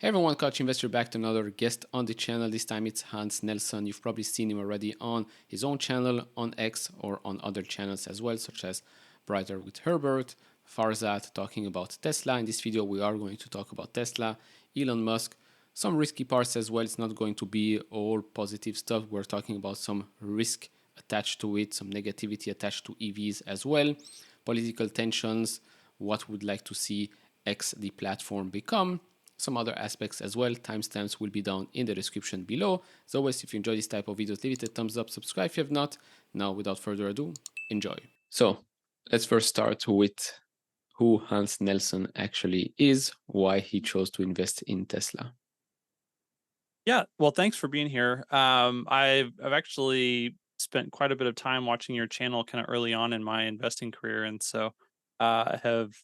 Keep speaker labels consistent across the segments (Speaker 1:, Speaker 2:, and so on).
Speaker 1: Hey everyone, Coach Investor back to another guest on the channel. This time it's Hans Nelson. You've probably seen him already on his own channel, on X, or on other channels as well, such as Brighter with Herbert, Farzad talking about Tesla. In this video, we are going to talk about Tesla, Elon Musk, some risky parts as well. It's not going to be all positive stuff. We're talking about some risk attached to it, some negativity attached to EVs as well, political tensions, what we'd like to see X, the platform, become, some other aspects as well. Timestamps will be down in the description below. As always, if you enjoy this type of videos, leave it a thumbs up, subscribe if you have not. Now, without further ado, enjoy. So, let's first start with who Hans Nelson actually is, why he chose to invest in Tesla.
Speaker 2: Yeah, well, thanks for being here. I've actually spent quite a bit of time watching your channel kind of early on in my investing career, and so I have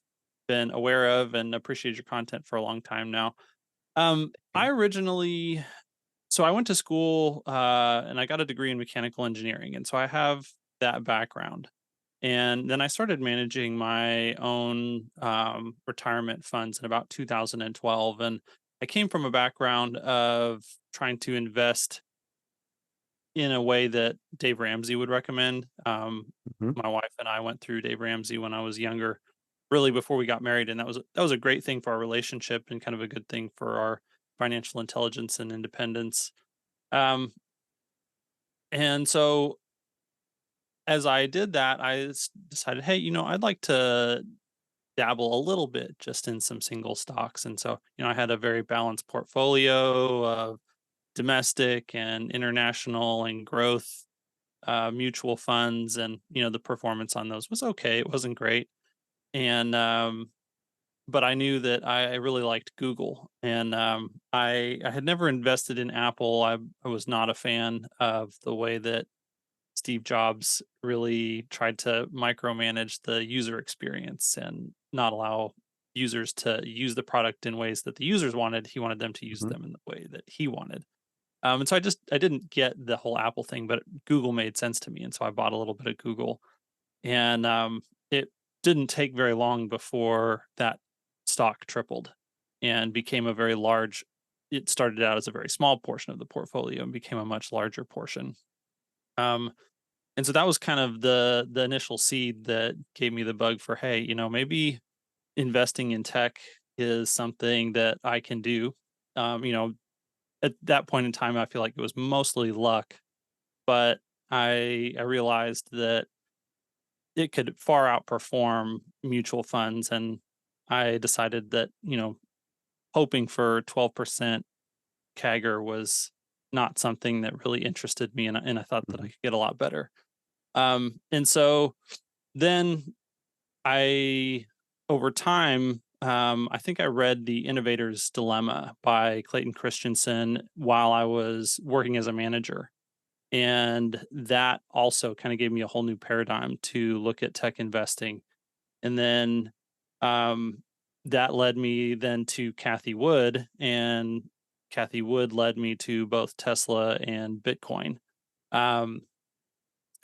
Speaker 2: been aware of and appreciate your content for a long time now. I originally, so I went to school and I got a degree in mechanical engineering, and so I have that background. And then I started managing my own retirement funds in about 2012. And I came from a background of trying to invest in a way that Dave Ramsey would recommend.
Speaker 1: Mhm.
Speaker 2: My wife and I went through Dave Ramsey when I was younger, really before we got married, and that was a great thing for our relationship and kind of a good thing for our financial intelligence and independence. Um, and so as I did that, decided, hey, I'd like to dabble a little bit just in some single stocks. And so, I had a very balanced portfolio of domestic and international and growth mutual funds. And, the performance on those was okay. It wasn't great. And, but I knew that I really liked Google, and I had never invested in Apple. I was not a fan of the way that Steve Jobs really tried to micromanage the user experience and not allow users to use the product in ways that the users wanted. He wanted them to use
Speaker 1: Mhm.
Speaker 2: them in the way that he wanted. And so I didn't get the whole Apple thing, but Google made sense to me, and so I bought a little bit of Google, and it didn't take very long before that stock tripled and became a very large. It started out as a very small portion of the portfolio and became a much larger portion. Um, and so that was kind of the initial seed that gave me the bug for, hey, maybe investing in tech is something that I can do. At that point in time, I feel like it was mostly luck, but I realized that it could far outperform mutual funds, and I decided that hoping for 12% CAGR was not something that really interested me, and I thought that I
Speaker 1: Mhm.
Speaker 2: could get a lot better. And so then I, over time, I think I read The Innovator's Dilemma by Clayton Christensen while I was working as a manager. And that also kind of gave me a whole new paradigm to look at tech investing. And then um, that led me then to Kathy Wood, and Kathy Wood led me to both Tesla and Bitcoin. Um,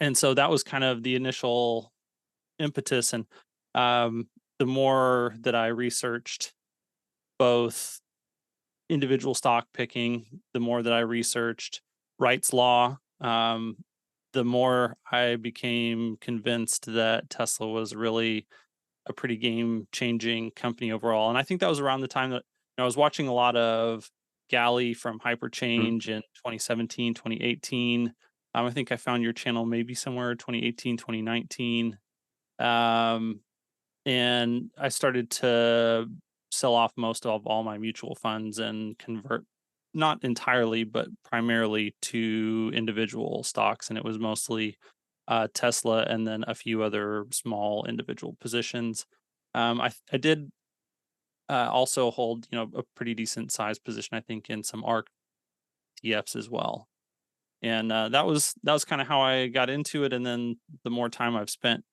Speaker 2: and so that was kind of the initial impetus. And um, the more that I researched both individual stock picking, the more that I researched Wright's law, the more I became convinced that Tesla was really a pretty game changing company overall. And I think that was around the time that I was watching a lot of Galley from
Speaker 1: Mhm.
Speaker 2: Hyperchange in 2017, 2018. I think I found your channel maybe somewhere 2018, 2019. Um, and I started to sell off most of all my mutual funds and convert, not entirely, but primarily to individual stocks. And it was mostly Tesla and then a few other small individual positions. I did also hold, a pretty decent sized position, I think, in some ARC ETFs as well. And that was kind of how I got into it. And then the more time I've spent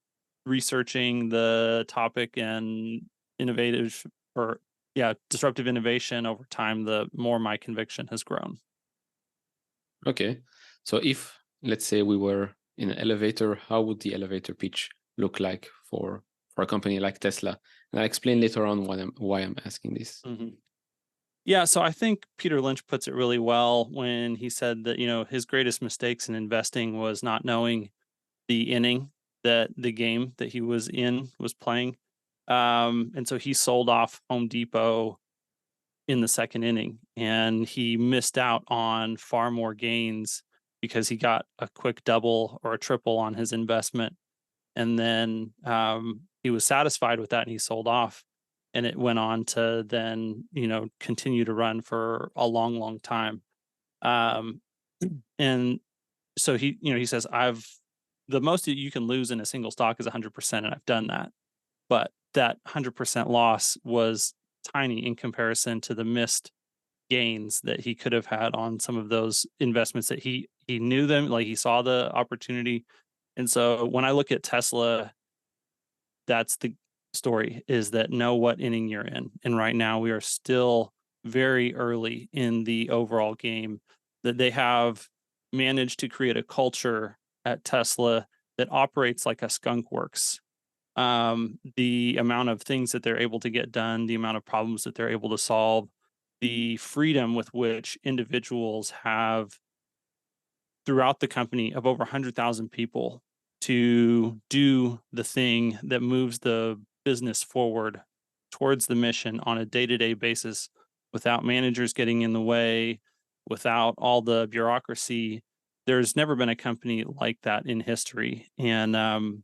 Speaker 2: researching the topic and innovative or yeah, disruptive innovation over time, the more my conviction has grown.
Speaker 1: Okay. So if, let's say, we were in an elevator, how would the elevator pitch look like for a company like Tesla? And I'll explain later on why I'm asking this.
Speaker 2: Mhm. Yeah, so I think Peter Lynch puts it really well when he said that, his greatest mistakes in investing was not knowing the inning that the game that he was in was playing. And so he sold off Home Depot in the second inning, and he missed out on far more gains because he got a quick double or a triple on his investment. And then he was satisfied with that and he sold off. And it went on to then, continue to run for a long, long time. Um, and so he says, the most that you can lose in a single stock is 100%. And I've done that. But that 100% loss was tiny in comparison to the missed gains that he could have had on some of those investments that he knew them, like he saw the opportunity. And so when I look at Tesla, that's the story, is that know what inning you're in. And right now we are still very early in the overall game, that they have managed to create a culture at Tesla that operates like a skunk works. The amount of things that they're able to get done, the amount of problems that they're able to solve, the freedom with which individuals have throughout the company of over 100,000 people to do the thing that moves the business forward towards the mission on a day-to-day basis without managers getting in the way, without all the bureaucracy. There's never been a company like that in history. And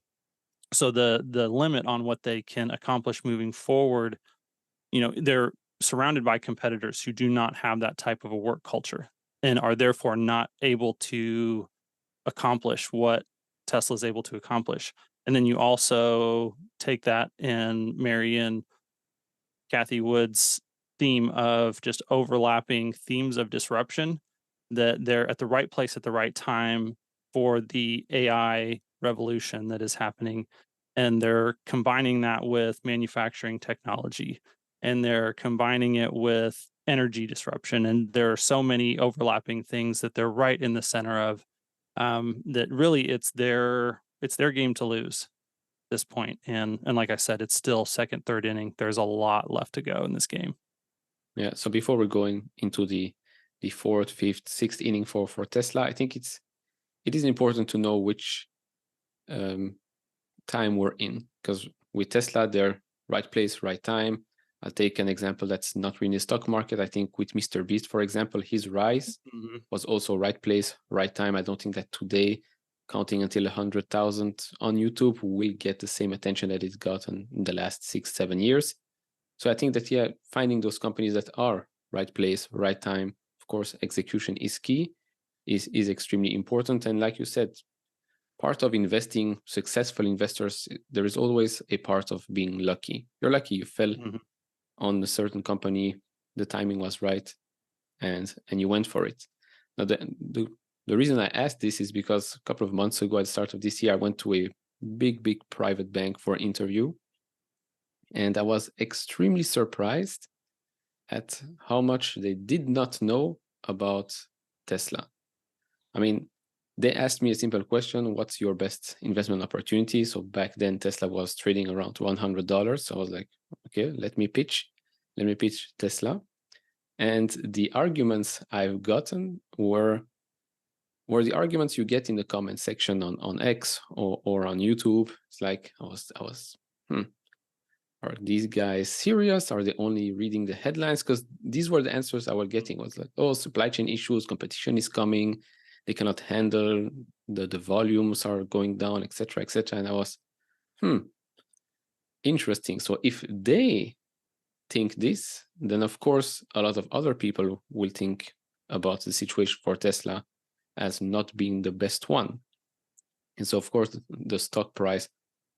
Speaker 2: so the limit on what they can accomplish moving forward, they're surrounded by competitors who do not have that type of a work culture and are therefore not able to accomplish what Tesla is able to accomplish. And then you also take that and marry in Kathy Wood's theme of just overlapping themes of disruption, that they're at the right place at the right time for the AI revolution that is happening. And they're combining that with manufacturing technology, and they're combining it with energy disruption. And there are so many overlapping things that they're right in the center of, that really it's their game to lose this point. And like I said, it's still second, third inning. There's a lot left to go in this game.
Speaker 1: Yeah. So before we're going into the fourth, fifth, sixth inning for Tesla, I think it is important to know which um, time we're in, because with Tesla, they're right place, right time. I'll take an example that's not really in the stock market. I think with Mr. Beast, for example, his rise
Speaker 2: Mhm.
Speaker 1: was also right place, right time. I don't think that today, counting until 100,000 on YouTube, will get the same attention that it's gotten in the last 6, 7 years. So I think that, yeah, finding those companies that are right place, right time, of course, execution is key, is extremely important. And like you said, part of investing, successful investors, there is always a part of being lucky. You're lucky you fell
Speaker 2: Mhm.
Speaker 1: on a certain company, the timing was right, and you went for it. Now, the reason I asked this is because a couple of months ago, at the start of this year, I went to a big private bank for an interview, and I was extremely surprised at how much they did not know about Tesla. I mean, they asked me a simple question: what's your best investment opportunity? So back then, Tesla was trading around $100. So I was like, okay, let me pitch Tesla. And the arguments I've gotten were the arguments you get in the comment section on X or on YouTube. It's like hmm, are these guys serious? Are they only reading the headlines? Because these were the answers I was getting. Was like, oh, supply chain issues, competition is coming, they cannot handle the volumes are going down, etc., etc. And I was, interesting. So if they think this, then of course a lot of other people will think about the situation for Tesla as not being the best one. And so of course the stock price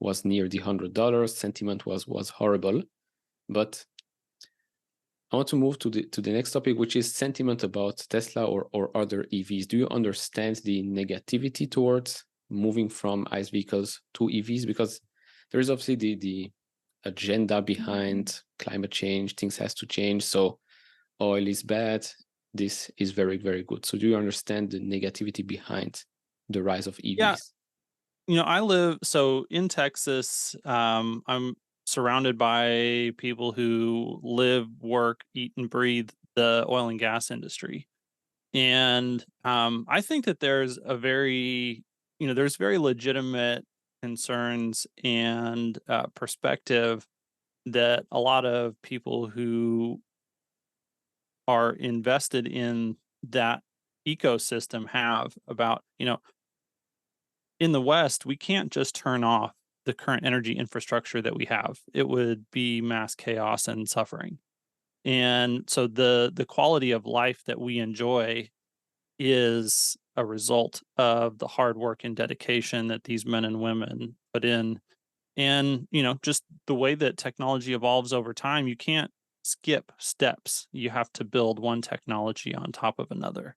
Speaker 1: was near the $100. Sentiment was horrible. But I want to move to the next topic, which is sentiment about Tesla or other EVs. Do you understand the negativity towards moving from ICE vehicles to EVs? Because there is obviously the agenda behind climate change. Things has to change. So oil is bad. This is very, very good. So do you understand the negativity behind the rise of
Speaker 2: Yeah,
Speaker 1: EVs?
Speaker 2: I live so in Texas. I'm surrounded by people who live, work, eat, and breathe the oil and gas industry. And I think that there's a very, there's very legitimate concerns and perspective that a lot of people who are invested in that ecosystem have about, in the West, we can't just turn off the current energy infrastructure that we have. It would be mass chaos and suffering. And so the quality of life that we enjoy is a result of the hard work and dedication that these men and women put in. And, just the way that technology evolves over time, you can't skip steps. You have to build one technology on top of another.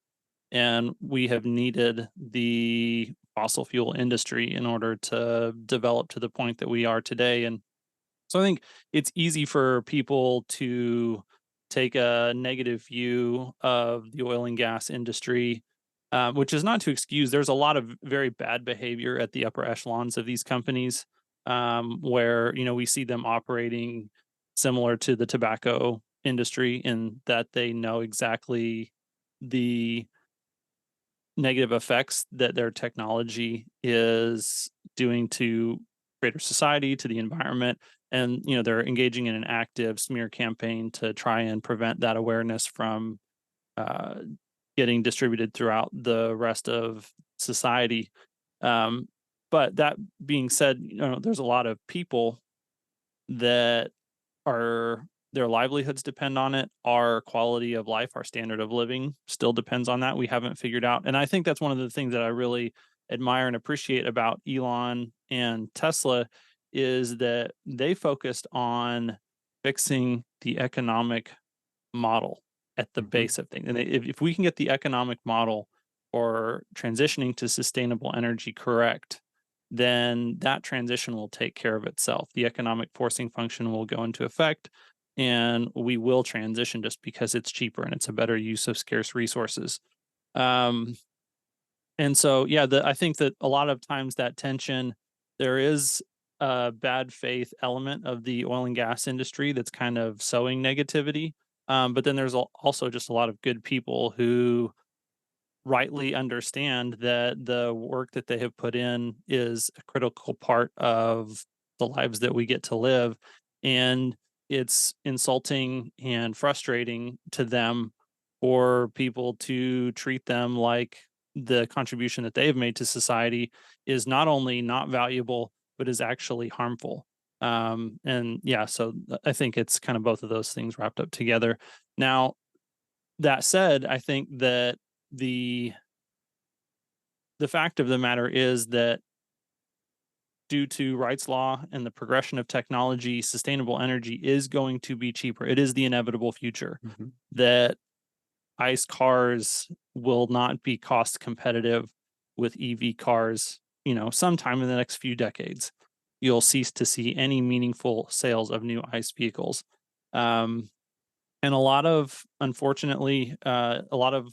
Speaker 2: And we have needed the fossil fuel industry in order to develop to the point that we are today. And so I think it's easy for people to take a negative view of the oil and gas industry, which is not to excuse. There's a lot of very bad behavior at the upper echelons of these companies, where we see them operating similar to the tobacco industry in that they know exactly the negative effects that their technology is doing to greater society, to the environment. And, they're engaging in an active smear campaign to try and prevent that awareness from uh, getting distributed throughout the rest of society. Um, but that being said, there's a lot of people that our their livelihoods depend on it. Our quality of life, our standard of living still depends on that. We haven't figured out. And I think that's one of the things that I really admire and appreciate about Elon and Tesla is that they focused on fixing the economic model at the
Speaker 1: Hmm.
Speaker 2: base of things. And if we can get the economic model or transitioning to sustainable energy correct, then that transition will take care of itself. The economic forcing function will go into effect and we will transition just because it's cheaper and it's a better use of scarce resources. Um, and so, yeah, I think that a lot of times that tension, there is a bad faith element of the oil and gas industry that's kind of sowing negativity. But then there's also just a lot of good people who rightly understand that the work that they have put in is a critical part of the lives that we get to live. And it's insulting and frustrating to them for people to treat them like the contribution that they've made to society is not only not valuable, but is actually harmful. And yeah, so I think it's kind of both of those things wrapped up together. Now, that said, I think that the the fact of the matter is that due to Wright's law and the progression of technology, sustainable energy is going to be cheaper. It is the inevitable future
Speaker 1: Hmm.
Speaker 2: that ICE cars will not be cost competitive with EV cars, sometime in the next few decades. You'll cease to see any meaningful sales of new ICE vehicles. Um, and unfortunately, a lot of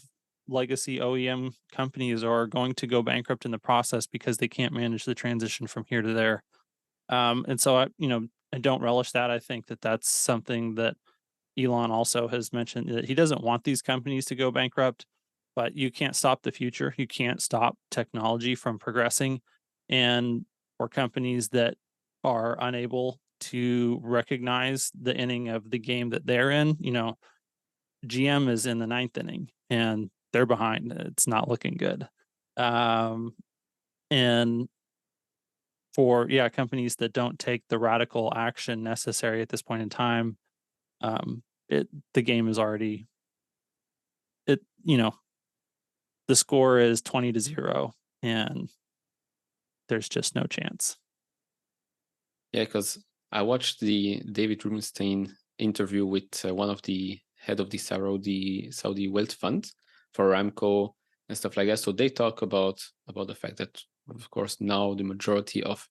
Speaker 2: legacy OEM companies are going to go bankrupt in the process because they can't manage the transition from here to there. And so I don't relish that. I think that that's something that Elon also has mentioned that he doesn't want these companies to go bankrupt, but you can't stop the future. You can't stop technology from progressing. And for companies that are unable to recognize the inning of the game that they're in, GM is in the ninth inning and they're behind. It's not looking good. Um, and for companies that don't take the radical action necessary at this point in time, the game is already it. The score is 20-0, and there's just no chance.
Speaker 1: Yeah, because I watched the David Rubenstein interview with one of the head of the Saudi Wealth Fund for Aramco and stuff like that. So they talk about the fact that, of course, now the majority of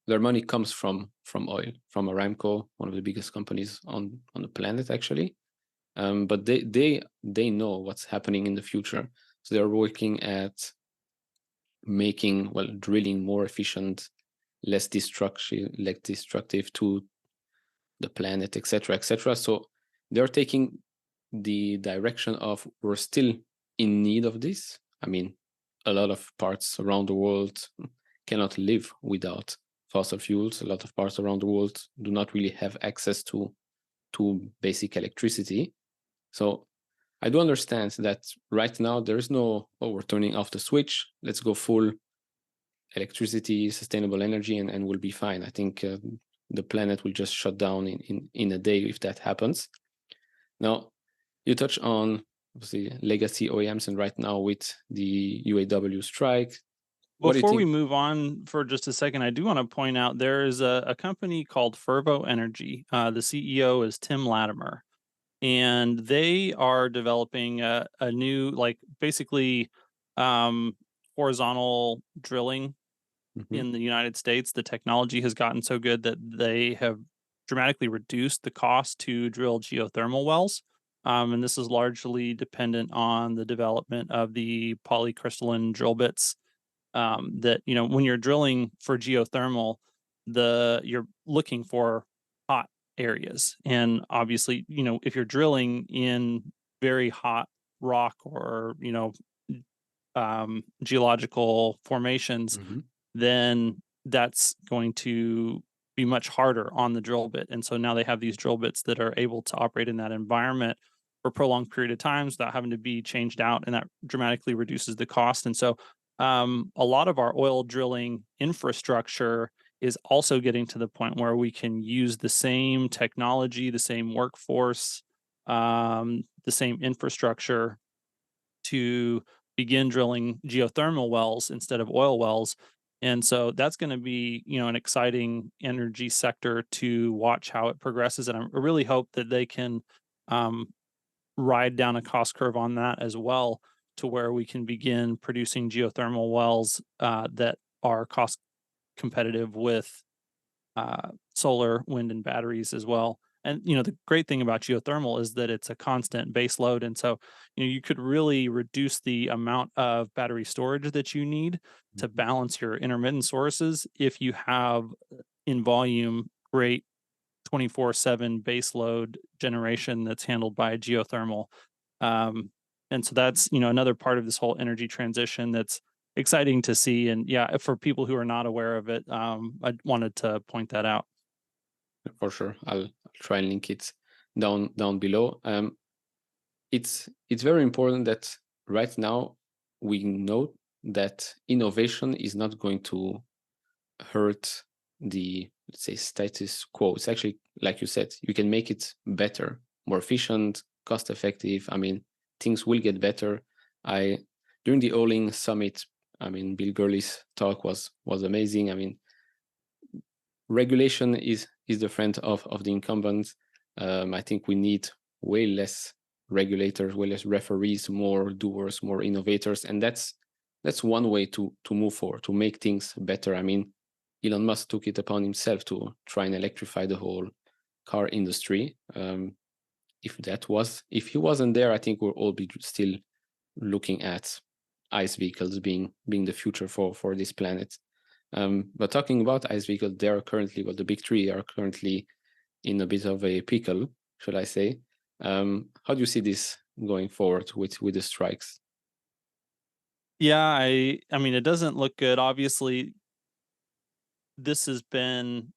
Speaker 1: their money comes from oil, from Aramco, one of the biggest companies on the planet, actually. But they know what's happening in the future, so they're working at making drilling more efficient, less destructive to the planet, etc., etc. So they're taking the direction of we're still in need of this. I mean, a lot of parts around the world cannot live without fossil fuels. A lot of parts around the world do not really have access to basic electricity. So I do understand that right now there is no, oh, we're turning off the switch, let's go full electricity, sustainable energy, and we'll be fine. I think the planet will just shut down in a day if that happens. Now, you touch on obviously legacy OEMs, and right now with the UAW strike, what do you
Speaker 2: Before we
Speaker 1: think?
Speaker 2: move on for just a second, I do want to point out there is a company called Fervo Energy. The CEO is Tim Latimer, and they are developing a new, like basically um, horizontal drilling
Speaker 1: Mhm,
Speaker 2: in the United States. The technology has gotten so good that they have dramatically reduced the cost to drill geothermal wells. And this is largely dependent on the development of the polycrystalline drill bits that when you're drilling for geothermal, you're looking for hot areas, and obviously if you're drilling in very hot rock or geological formations,
Speaker 1: mhm,
Speaker 2: then that's going to be much harder on the drill bit. And so now they have these drill bits that are able to operate in that environment for a prolonged period of times without having to be changed out, and that dramatically reduces the cost. And so a lot of our oil drilling infrastructure is also getting to the point where we can use the same technology, the same workforce, the same infrastructure to begin drilling geothermal wells instead of oil wells. And so that's going to be, an exciting energy sector to watch how it progresses. And I really hope that they can um, ride down a cost curve on that as well, to where we can begin producing geothermal wells that are cost competitive with solar, wind, and batteries as well. And the great thing about geothermal is that it's a constant base load, and so you could really reduce the amount of battery storage that you need to
Speaker 1: mhm.
Speaker 2: balance your intermittent sources if you have in volume great 24/7 base load generation that's handled by geothermal. Um, and so that's another part of this whole energy transition that's exciting to see. And yeah, for people who are not aware of it, I wanted to point that out.
Speaker 1: For sure, I'll try and link it down below. It's very important that right now we know that innovation is not going to hurt the, let's say, status quo. It's actually, like you said, you can make it better, more efficient, cost effective. I mean, things will get better. I During the Oling summit, I mean, Bill Gurley's talk was amazing. I mean, regulation is the friend of the incumbents. I think we need way less regulators, way less referees, more doers, more innovators, and that's one way to move forward, to make things better. I mean, Elon Musk took it upon himself to try and electrify the whole car industry. If he wasn't there, I think we'll all be still looking at ICE vehicles being the future for this planet. But talking about ICE vehicles, they are currently, well, the big three are currently in a bit of a pickle, should I say? How do you see this going forward with the strikes?
Speaker 2: Yeah, I mean, it doesn't look good. Obviously, this has been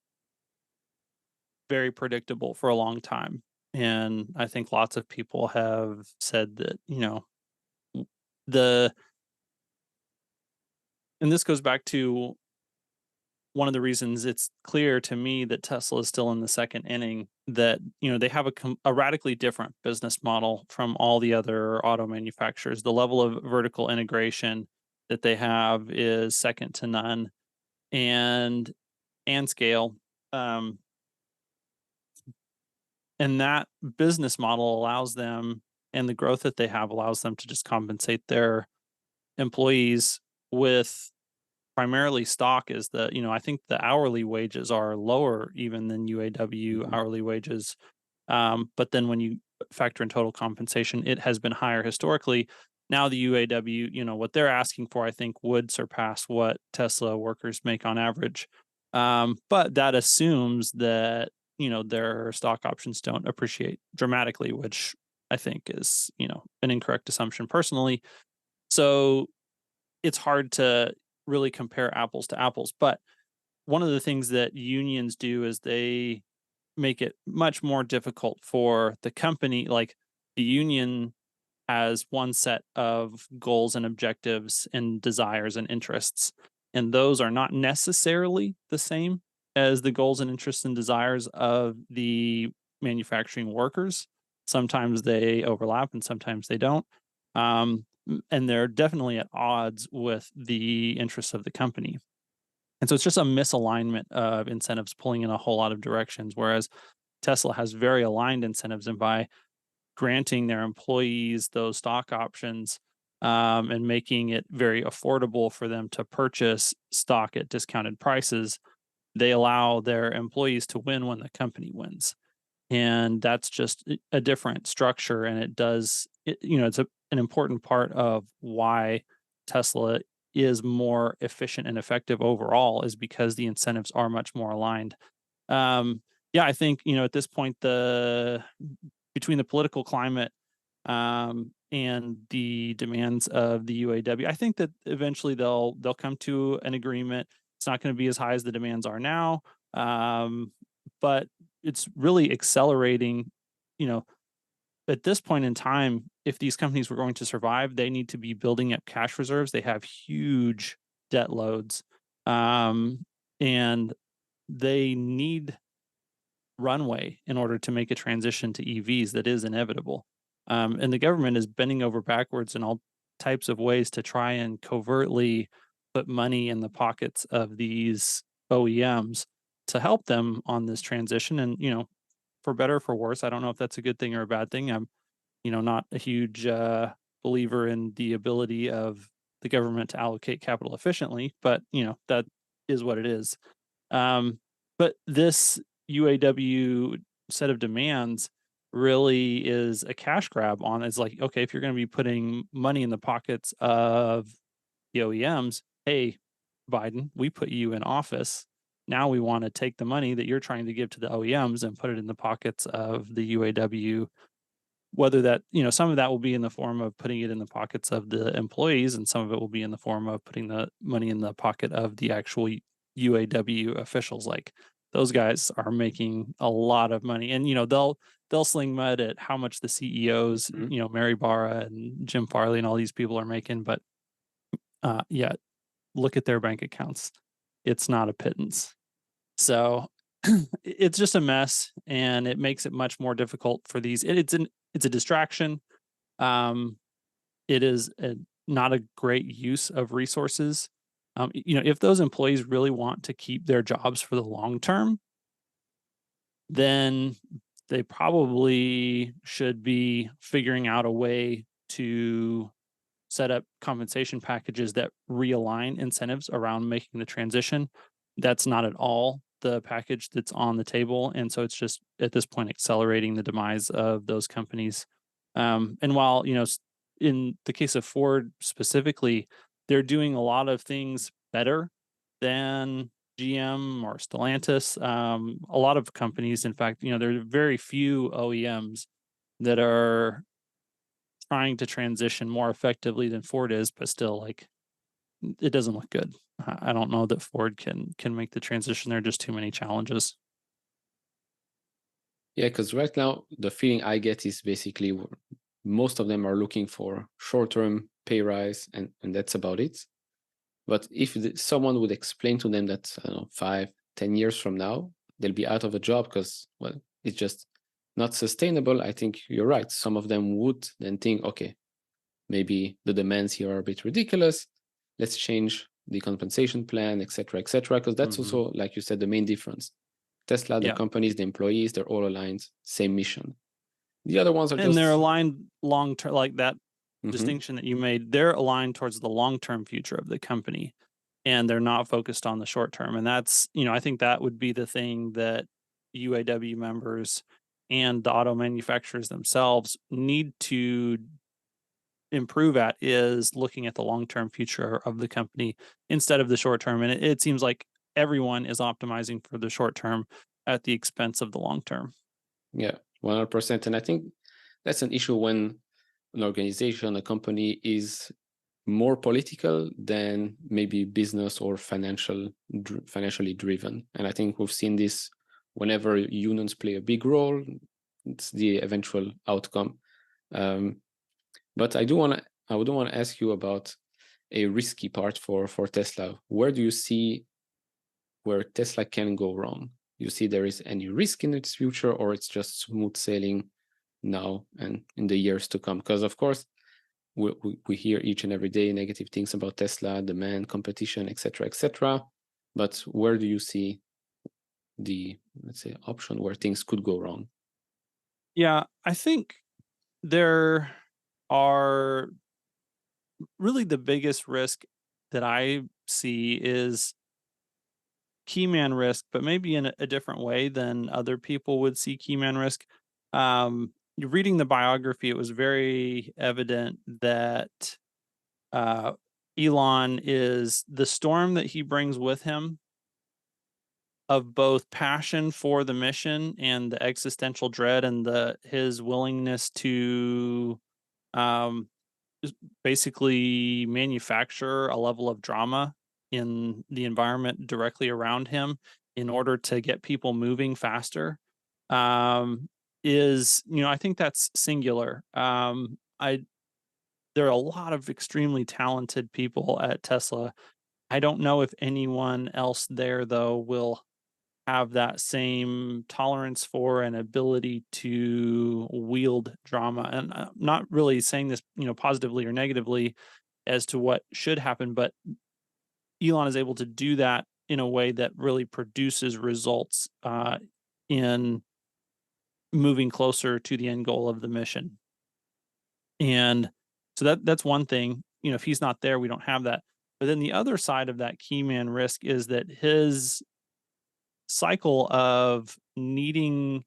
Speaker 2: very predictable for a long time. And I think lots of people have said that, the and this goes back to one of the reasons it's clear to me that Tesla is still in the second inning, that they have a radically different business model from all the other auto manufacturers. The level of vertical integration that they have is second to none, and scale. Um, and that business model allows them, and the growth that they have allows them to just compensate their employees with primarily stock. Is the I think the hourly wages are lower even than UAW
Speaker 1: Mhm.
Speaker 2: hourly wages. But then when you factor in total compensation, it has been higher historically. Now the UAW, what they're asking for, I think would surpass what Tesla workers make on average. But that assumes that their stock options don't appreciate dramatically, which I think is, an incorrect assumption personally. So it's hard to really compare apples to apples. But one of the things that unions do is they make it much more difficult for the company. Like the union has one set of goals and objectives and desires and interests, and those are not necessarily the same as the goals and interests and desires of the manufacturing workers. Sometimes they overlap and sometimes they don't. And they're definitely at odds with the interests of the company. And so it's just a misalignment of incentives pulling in a whole lot of directions. Whereas Tesla has very aligned incentives, and by granting their employees those stock options, and making it very affordable for them to purchase stock at discounted prices, they allow their employees to win when the company wins. And that's just a different structure. And it's an important part of why Tesla is more efficient and effective overall, is because the incentives are much more aligned. Um, yeah, I think, at this point, between the political climate, and the demands of the UAW, I think that eventually they'll come to an agreement. It's not going to be as high as the demands are now, but it's really accelerating. You know, at this point in time, if these companies were going to survive, they need to be building up cash reserves. They have huge debt loads, um, and they need runway in order to make a transition to EVs that is inevitable. And the government is bending over backwards in all types of ways to try and covertly put money in the pockets of these OEMs to help them on this transition. And, for better or for worse, I don't know if that's a good thing or a bad thing. I'm, not a huge believer in the ability of the government to allocate capital efficiently, but, that is what it is. Um, but this UAW set of demands really is a cash grab on it's like, okay, if you're going to be putting money in the pockets of the OEMs, hey, Biden, we put you in office. Now we want to take the money that you're trying to give to the OEMs and put it in the pockets of the UAW. Whether that, some of that will be in the form of putting it in the pockets of the employees, and some of it will be in the form of putting the money in the pocket of the actual UAW officials. Like those guys are making a lot of money, and they'll sling mud at how much the CEOs,
Speaker 1: Mhm.
Speaker 2: Mary Barra and Jim Farley and all these people are making. But yeah, look at their bank accounts; it's not a pittance. So it's just a mess, and it makes it much more difficult for these. It's a distraction. Um, it is not a great use of resources. If those employees really want to keep their jobs for the long term, then they probably should be figuring out a way to set up compensation packages that realign incentives around making the transition. That's not at all the package that's on the table. And so it's just at this point accelerating the demise of those companies. And while, in the case of Ford specifically, they're doing a lot of things better than GM or Stellantis. A lot of companies, in fact, there are very few OEMs that are trying to transition more effectively than Ford is, but still, like, it doesn't look good. I don't know that Ford can make the transition. There are just too many challenges.
Speaker 1: Yeah, because right now the feeling I get is basically most of them are looking for short-term pay rise, and that's about it. But if someone would explain to them that, I don't know, 5, 10 years from now they'll be out of a job because, well, it's just not sustainable, I think you're right. Some of them would then think, okay, maybe the demands here are a bit ridiculous. Let's change the compensation plan, etc., because that's
Speaker 2: Hmm.
Speaker 1: also, like you said, the main difference. Tesla, the
Speaker 2: Yeah,
Speaker 1: companies, the employees, they're all aligned, same mission. The other ones are
Speaker 2: and they're
Speaker 1: just,
Speaker 2: aligned long term. Like that
Speaker 1: mhm,
Speaker 2: distinction that you made, they're aligned towards the long term future of the company, and they're not focused on the short term. And that's, I think that would be the thing that UAW members and the auto manufacturers themselves need to improve at, is looking at the long-term future of the company instead of the short term. And it seems like everyone is optimizing for the short term at the expense of the long term.
Speaker 1: yeah, 100%. And I think that's an issue when an organization, a company is more political than maybe business or financially driven. And I think we've seen this whenever unions play a big role, it's the eventual outcome. Um, but I would want to ask you about a risky part for Tesla. Where do you see where Tesla can go wrong? You see there is any risk in its future, or it's just smooth sailing now and in the years to come? Because of course, we hear each and every day negative things about Tesla, demand, competition, etc., etc. But where do you see the, let's say, option where things could go wrong?
Speaker 2: Yeah, I think there are really the biggest risk that I see is key man risk, but maybe in a different way than other people would see key man risk. Reading the biography, it was very evident that uh, Elon is the storm that he brings with him of both passion for the mission and the existential dread and the his willingness to um, just basically manufacture a level of drama in the environment directly around him in order to get people moving faster um, is, I think that's singular. I There are a lot of extremely talented people at Tesla. I don't know if anyone else there though will have that same tolerance for and ability to wield drama. And I'm not really saying this, positively or negatively as to what should happen, but Elon is able to do that in a way that really produces results in moving closer to the end goal of the mission. And so that's one thing. If he's not there, we don't have that. But then the other side of that key man risk is that his cycle of needing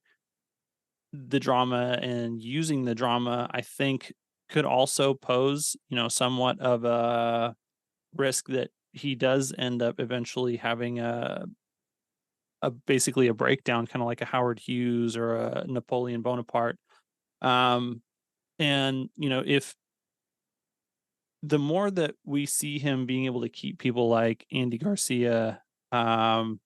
Speaker 2: the drama and using the drama, I think could also pose, somewhat of a risk that he does end up eventually having a basically a breakdown, kind of like a Howard Hughes or a Napoleon Bonaparte. Um, and if the more that we see him being able to keep people like Andy Garcia, um,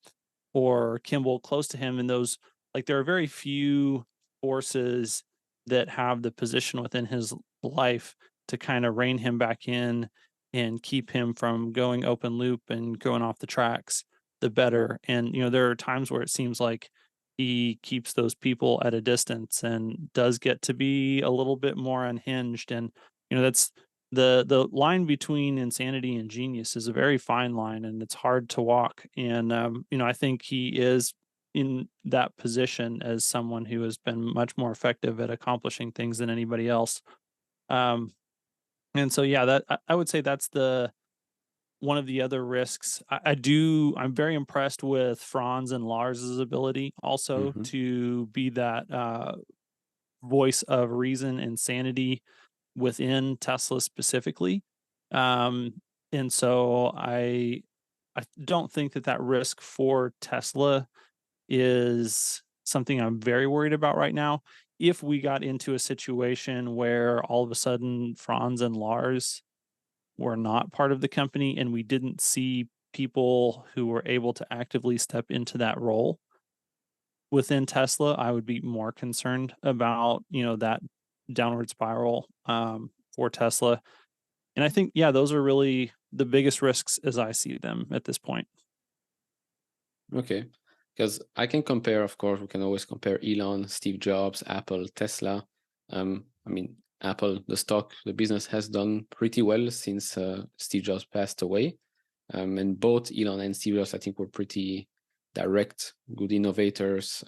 Speaker 2: or Kimball close to him, and those like there are very few forces that have the position within his life to kind of rein him back in and keep him from going open loop and going off the tracks, the better. And there are times where it seems like he keeps those people at a distance and does get to be a little bit more unhinged. And that's the line between insanity and genius is a very fine line, and it's hard to walk. And I think he is in that position as someone who has been much more effective at accomplishing things than anybody else. Um, and so, yeah, that I would say that's the one of the other risks. I'm very impressed with Franz and Lars's ability also
Speaker 1: Hmm.
Speaker 2: to be that voice of reason and sanity within Tesla specifically. Um, and so I don't think that risk for Tesla is something I'm very worried about right now. If we got into a situation where all of a sudden Franz and Lars were not part of the company and we didn't see people who were able to actively step into that role within Tesla, I would be more concerned about, that downward spiral for Tesla. And I think, yeah, those are really the biggest risks as I see them at this point.
Speaker 1: Okay. Because I can compare, of course, we can always compare Elon, Steve Jobs, Apple, Tesla. I mean, Apple, the stock, the business has done pretty well since Steve Jobs passed away. And both Elon and Steve Jobs, I think, were pretty direct, good innovators,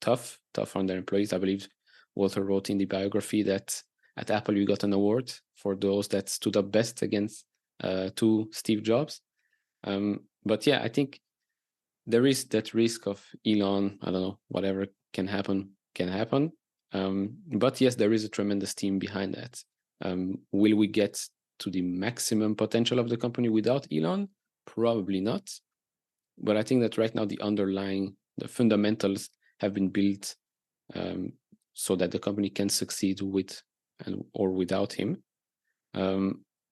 Speaker 1: tough on their employees. I believe Walter wrote in the biography that at Apple you got an award for those that stood up best against to Steve Jobs. But yeah, I think there is that risk of Elon. I don't know, whatever can happen can happen. But yes, there is a tremendous team behind that. Will we get to the maximum potential of the company without Elon? Probably not. But I think that right now the fundamentals have been built um, so that the company can succeed with or without him.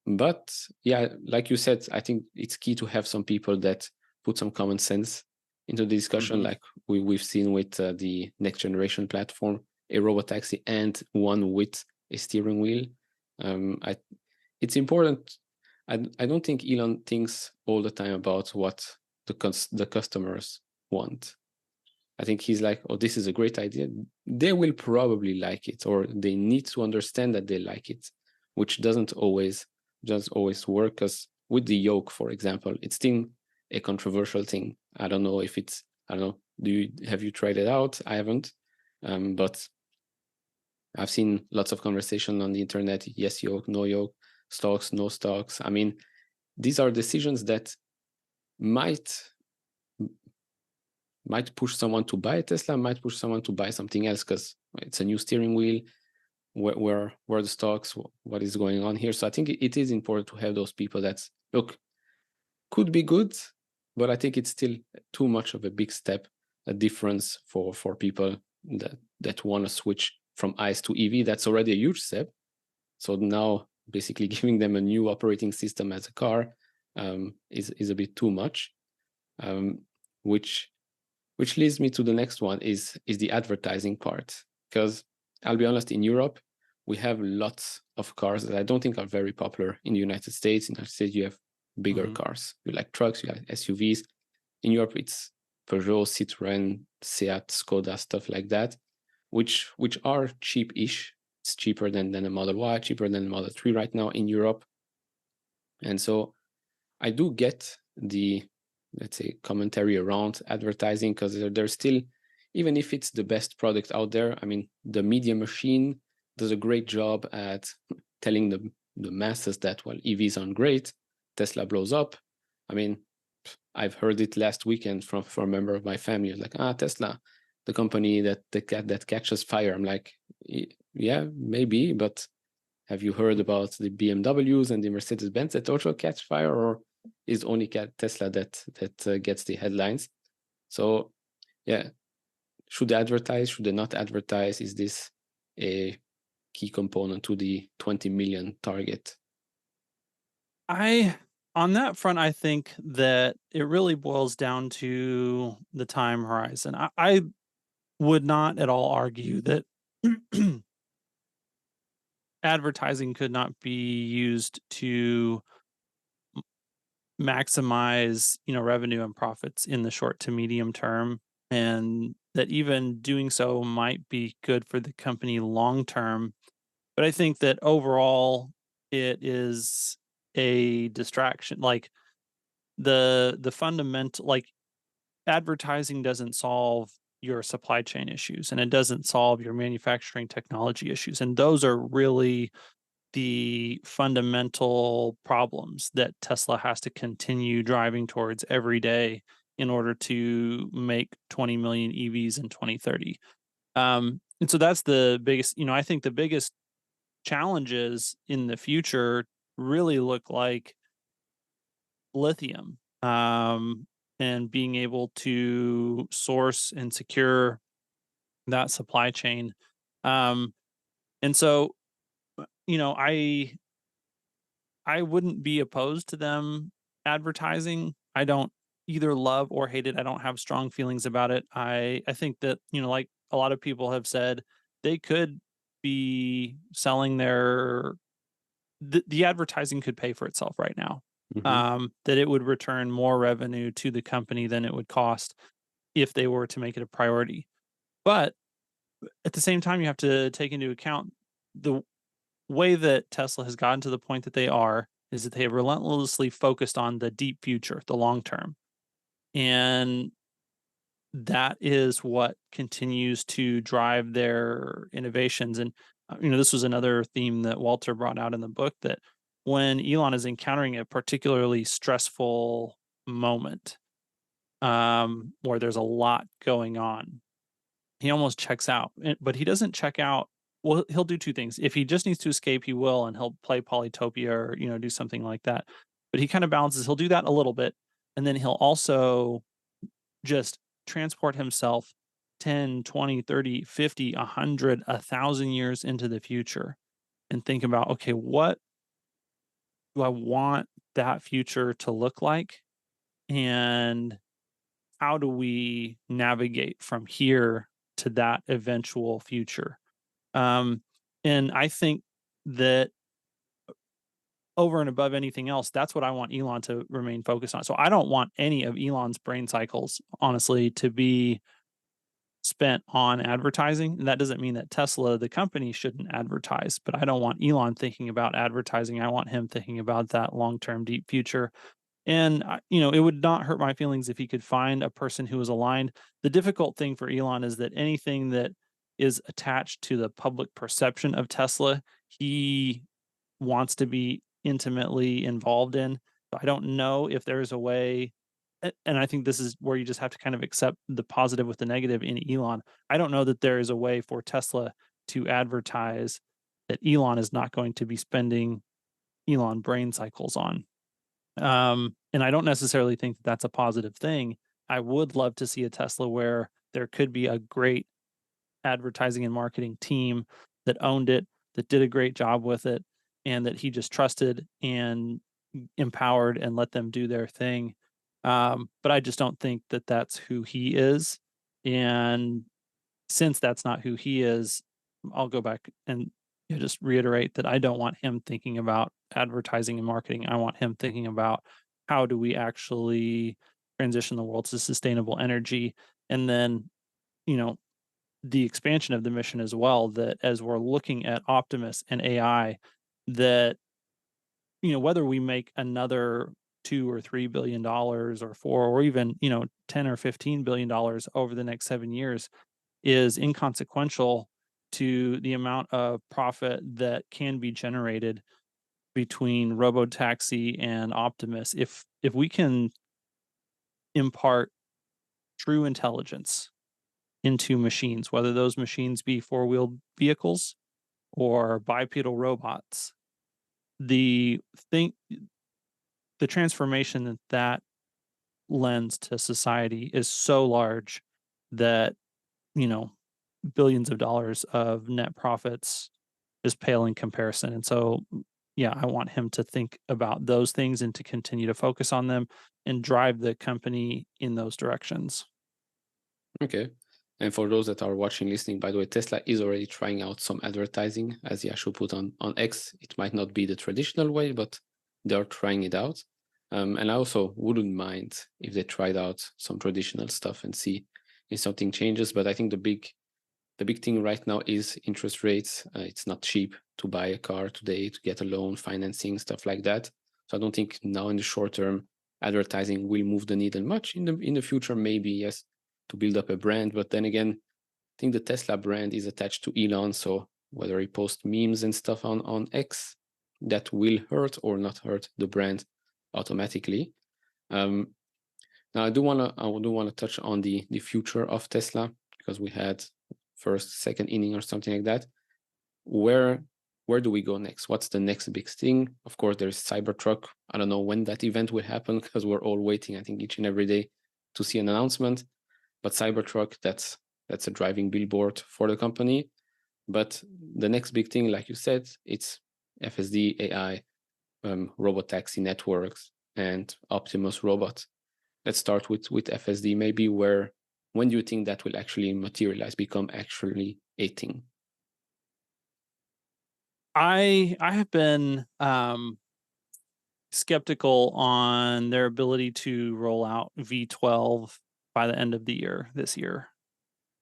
Speaker 1: But yeah, like you said, I think it's key to have some people that put some common sense into the discussion,
Speaker 2: Mhm.
Speaker 1: like we've seen with the next generation platform, a robot taxi and one with a steering wheel. It's important. I don't think Elon thinks all the time about what the customers want. I think he's like, oh, this is a great idea. They will probably like it, or they need to understand that they like it, which doesn't always just always work. Because with the yoke, for example, it's still a controversial thing. I don't know if it's, I don't know. Have you tried it out? I haven't, but I've seen lots of conversation on the internet. Yes, yoke, no yoke, stocks, no stocks. I mean, these are decisions that might push someone to buy a Tesla, might push someone to buy something else because it's a new steering wheel. Where the stocks, what is going on here? So I think it is important to have those people that look could be good, but I think it's still too much of a big step, a difference for people that want to switch from ICE to EV. That's already a huge step. So now basically giving them a new operating system as a car is a bit too much, um, which leads me to the next one is the advertising part. Because I'll be honest, in Europe, we have lots of cars that I don't think are very popular in the United States. In the United States, you have bigger
Speaker 2: Mhm.
Speaker 1: cars. You like trucks, you like SUVs. In Europe, it's Peugeot, Citroën, Seat, Skoda, stuff like that, which are cheap-ish. It's cheaper than a Model Y, cheaper than a Model 3 right now in Europe. And so I do get the, let's say, commentary around advertising because there's still, even if it's the best product out there, I mean, the media machine does a great job at telling the masses that, well, EVs aren't great, Tesla blows up. I mean, I've heard it last weekend from a member of my family. It's like, Tesla, the company that catches fire. I'm like, yeah, maybe, but have you heard about the BMWs and the Mercedes Benz that also catch fire, or is only Tesla that gets the headlines? So, yeah, should they advertise? Should they not advertise? Is this a key component to the 20 million target?
Speaker 2: I On that front, I think that it really boils down to the time horizon. I would not at all argue that advertising could not be used to maximize, revenue and profits in the short to medium term, and that even doing so might be good for the company long term. But I think that overall it is a distraction. Like the fundamental, like, advertising doesn't solve your supply chain issues, and it doesn't solve your manufacturing technology issues, and those are really the fundamental problems that Tesla has to continue driving towards every day in order to make 20 million EVs in 2030. And so that's the biggest, I think the biggest challenges in the future really look like lithium, and being able to source and secure that supply chain. Um, and so, you know, I wouldn't be opposed to them advertising. I don't either love or hate it. I don't have strong feelings about it. I think that, like a lot of people have said, they could be selling the advertising could pay for itself right now.
Speaker 1: Mm-hmm.
Speaker 2: That it would return more revenue to the company than it would cost if they were to make it a priority. But at the same time, you have to take into account the way that Tesla has gotten to the point that they are is that they have relentlessly focused on the deep future, the long term. And that is what continues to drive their innovations. And, this was another theme that Walter brought out in the book, that when Elon is encountering a particularly stressful moment, where there's a lot going on, he almost checks out. But he doesn't check out. Well, he'll do two things. If he just needs to escape, he will, and he'll play Polytopia or, do something like that. But he kind of balances. He'll do that a little bit, and then he'll also just transport himself 10, 20, 30, 50, 100, 1,000 years into the future and think about, okay, what do I want that future to look like? And how do we navigate from here to that eventual future? Um, and I think that over and above anything else, that's what I want Elon to remain focused on. So I don't want any of Elon's brain cycles, honestly, to be spent on advertising. And that doesn't mean that Tesla, the company, shouldn't advertise, but I don't want Elon thinking about advertising. I want him thinking about that long term, deep future. And, it would not hurt my feelings if he could find a person who is aligned. The difficult thing for Elon is that anything that is attached to the public perception of Tesla, he wants to be intimately involved in. So I don't know if there's a way, and I think this is where you just have to kind of accept the positive with the negative in Elon. I don't know that there is a way for Tesla to advertise that Elon is not going to be spending Elon brain cycles on. And I don't necessarily think that that's a positive thing. I would love to see a Tesla where there could be a great advertising and marketing team that owned it, that did a great job with it, and that he just trusted and empowered and let them do their thing. But I just don't think that that's who he is. And since that's not who he is, I'll go back and just reiterate that I don't want him thinking about advertising and marketing. I want him thinking about how do we actually transition the world to sustainable energy, and then you know the expansion of the mission as well. That as we're looking at Optimus and AI, that whether we make another $2 or $3 billion or four or even 10 or $15 billion over the next 7 years is inconsequential to the amount of profit that can be generated between Robotaxi and Optimus. If we can impart true intelligence into machines, whether those machines be four-wheeled vehicles or bipedal robots, the thing the transformation that lends to society is so large that, you know, billions of dollars of net profits is pale in comparison. And so, yeah, I want him to think about those things and to continue to focus on them and drive the company in those directions.
Speaker 1: Okay. And for those that are watching, listening, by the way, Tesla is already trying out some advertising, as Yashu put on X. It might not be the traditional way, but they're trying it out. And I also wouldn't mind if they tried out some traditional stuff and see if something changes. But I think the big thing right now is interest rates. It's not cheap to buy a car today, to get a loan, financing, stuff like that. So I don't think now in the short term, advertising will move the needle much. In the future, maybe yes, to build up a brand. But then again, I think the Tesla brand is attached to Elon. So whether he posts memes and stuff on X, that will hurt or not hurt the brand automatically. Um, Now I do wanna touch on the future of Tesla, because we had first, second inning or something like that. Where do we go next? What's the next big thing? Of course, there's Cybertruck. I don't know when that event will happen because we're all waiting, I think, each and every day to see an announcement. But Cybertruck, that's a driving billboard for the company. But the next big thing, like you said, it's FSD, AI, robot taxi networks, and Optimus robot. Let's start with FSD. Maybe when do you think that will actually materialize, become actually a thing?
Speaker 2: I have been skeptical on their ability to roll out V12 by the end of the year this year.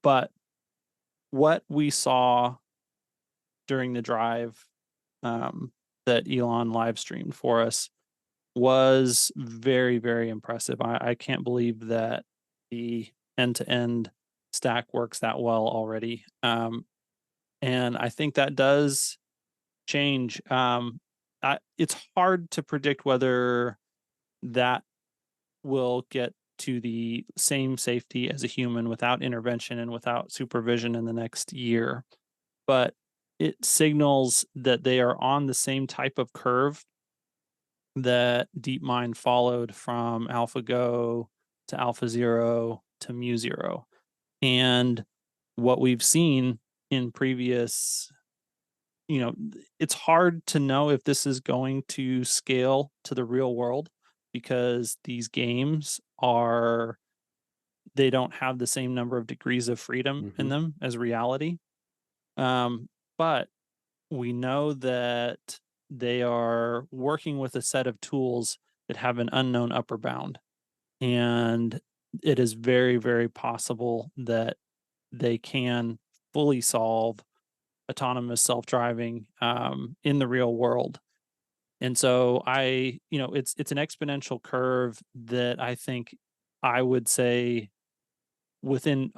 Speaker 2: But what we saw during the drive that Elon live streamed for us was very, very impressive. I can't believe that the end to end stack works that well already. And I think that does change. It's hard to predict whether that will get to the same safety as a human without intervention and without supervision in the next year. But it signals that they are on the same type of curve that DeepMind followed from AlphaGo to AlphaZero to MuZero. And what we've seen in previous, it's hard to know if this is going to scale to the real world because these games are they don't have the same number of degrees of freedom in
Speaker 1: Hmm.
Speaker 2: them as reality. But we know that they are working with a set of tools that have an unknown upper bound. And it is very, very possible that they can fully solve autonomous self-driving in the real world. And so it's an exponential curve that I think I would say within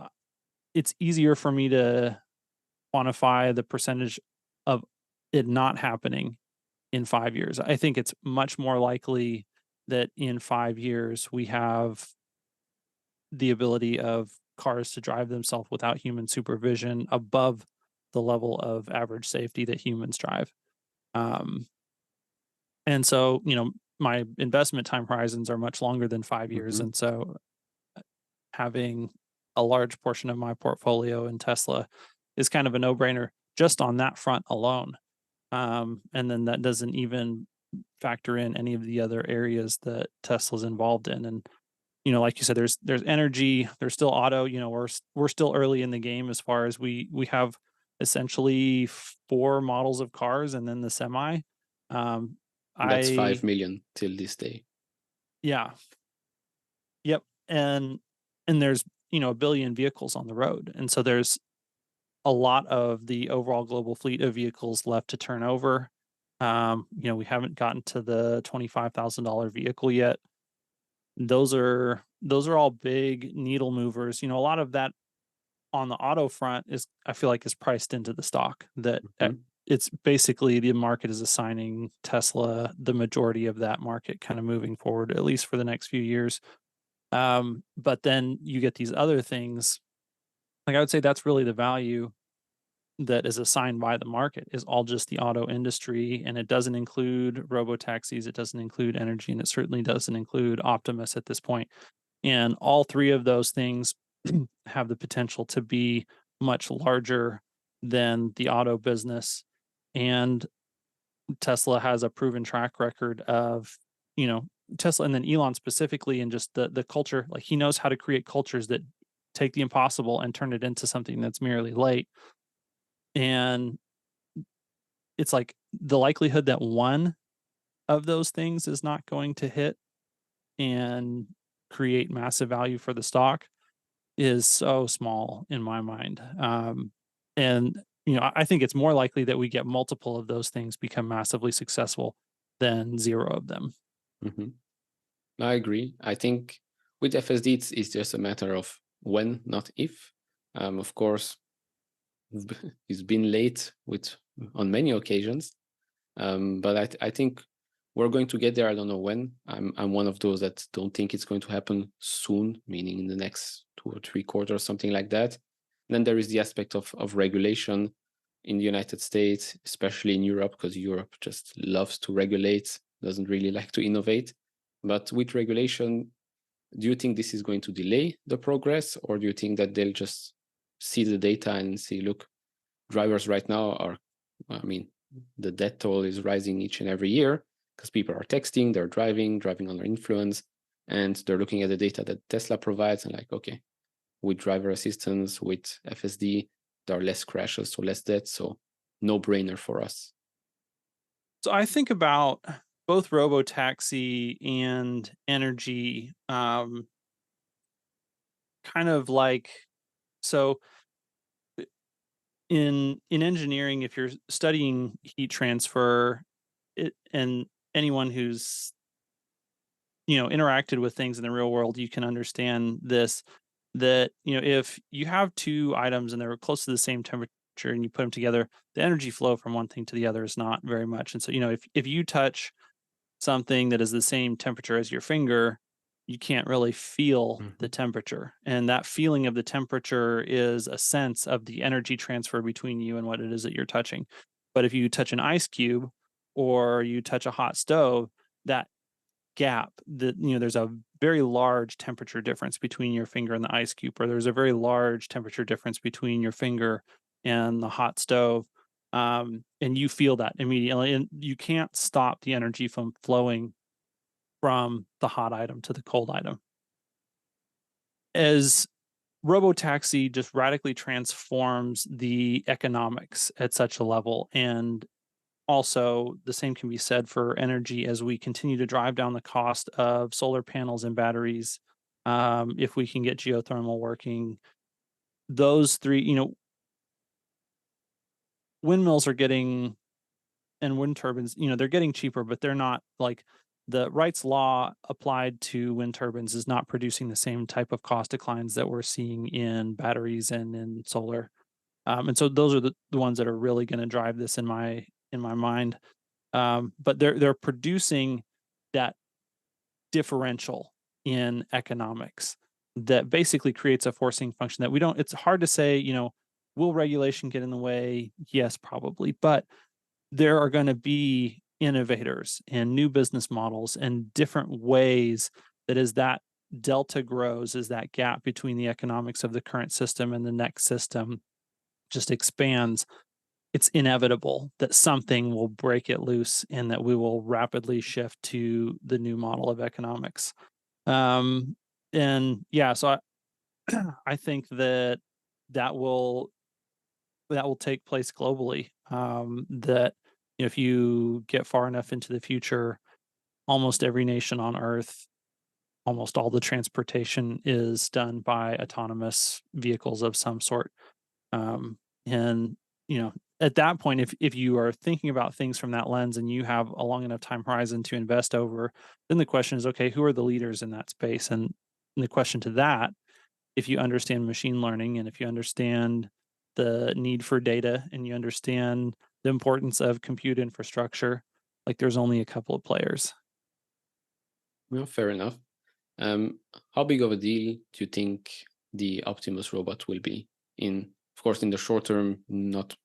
Speaker 2: it's easier for me to quantify the percentage of it not happening in 5 years. I think it's much more likely that in 5 years we have the ability of cars to drive themselves without human supervision above the level of average safety that humans drive. Um, and so, my investment time horizons are much longer than 5 years,
Speaker 1: Hmm.
Speaker 2: and so having a large portion of my portfolio in Tesla is kind of a no-brainer just on that front alone. And then that doesn't even factor in any of the other areas that Tesla's involved in. And like you said, there's energy, there's still auto. We're still early in the game as far as we have essentially four models of cars and then the semi. Um,
Speaker 1: That's 5
Speaker 2: I
Speaker 1: million till this day.
Speaker 2: Yeah, yep, and there's a billion vehicles on the road, and so there's a lot of the overall global fleet of vehicles left to turn over. We haven't gotten to the $25,000 vehicle yet. Those are all big needle movers. A lot of that on the auto front is I feel like is priced into the stock that
Speaker 1: Hmm.
Speaker 2: it's basically the market is assigning Tesla the majority of that market kind of moving forward, at least for the next few years. But then you get these other things. Like I would say that's really the value that is assigned by the market is all just the auto industry, and it doesn't include robo taxis, it doesn't include energy, and it certainly doesn't include Optimus at this point. And all three of those things have the potential to be much larger than the auto business. And Tesla has a proven track record of, you know, Tesla and then Elon specifically, and just the culture. Like he knows how to create cultures that take the impossible and turn it into something that's merely light. And it's like the likelihood that one of those things is not going to hit and create massive value for the stock is so small in my mind. And I think it's more likely that we get multiple of those things become massively successful than zero of them.
Speaker 1: Hmm. I agree. I think with FSD, it's just a matter of when, not if. Of course, it's been late with on many occasions, but I think we're going to get there. I don't know when. I'm one of those that don't think it's going to happen soon, meaning in the next 2 or 3 quarters, something like that. Then there is the aspect of regulation in the United States, especially in Europe, because Europe just loves to regulate, doesn't really like to innovate. But with regulation, do you think this is going to delay the progress, or do you think that they'll just see the data and see, look, drivers right now are, I mean, the death toll is rising each and every year because people are texting, they're driving under influence, and they're looking at the data that Tesla provides and like, okay, with driver assistance, with FSD, there are less crashes, so less deaths, so no brainer for us.
Speaker 2: So I think about both robotaxi and energy, kind of like so in engineering, if you're studying heat transfer, and anyone who's interacted with things in the real world, you can understand this, that if you have two items and they're close to the same temperature and you put them together, the energy flow from one thing to the other is not very much. And so if you touch something that is the same temperature as your finger, you can't really feel the
Speaker 1: Mhm.
Speaker 2: temperature. And that feeling of the temperature is a sense of the energy transfer between you and what it is that you're touching. But if you touch an ice cube or you touch a hot stove, that gap that, there's a very large temperature difference between your finger and the ice cube, or there's a very large temperature difference between your finger and the hot stove. And you feel that immediately, and you can't stop the energy from flowing from the hot item to the cold item. As robotaxi just radically transforms the economics at such a level, and also the same can be said for energy as we continue to drive down the cost of solar panels and batteries. If we can get geothermal working, those three, windmills are getting, and wind turbines, they're getting cheaper, but they're not like the Wright's law applied to wind turbines is not producing the same type of cost declines that we're seeing in batteries and in solar. And so those are the ones that are really going to drive this in my mind. But they're producing that differential in economics that basically creates a forcing function that we don't. It's hard to say, will regulation get in the way? Yes, probably, but there are going to be innovators and new business models and different ways that as that delta grows, as that gap between the economics of the current system and the next system just expands, it's inevitable that something will break it loose and that we will rapidly shift to the new model of economics. Um, and yeah, so I think that that will that will take place globally. That if you get far enough into the future, almost every nation on Earth, almost all the transportation is done by autonomous vehicles of some sort. And at that point, if you are thinking about things from that lens and you have a long enough time horizon to invest over, then the question is, okay, who are the leaders in that space? And the question to that, if you understand machine learning and if you understand the need for data and you understand the importance of compute infrastructure, like there's only a couple of players.
Speaker 1: Well, fair enough. Um, how big of a deal do you think the Optimus robot will be? Of course, in the short term, not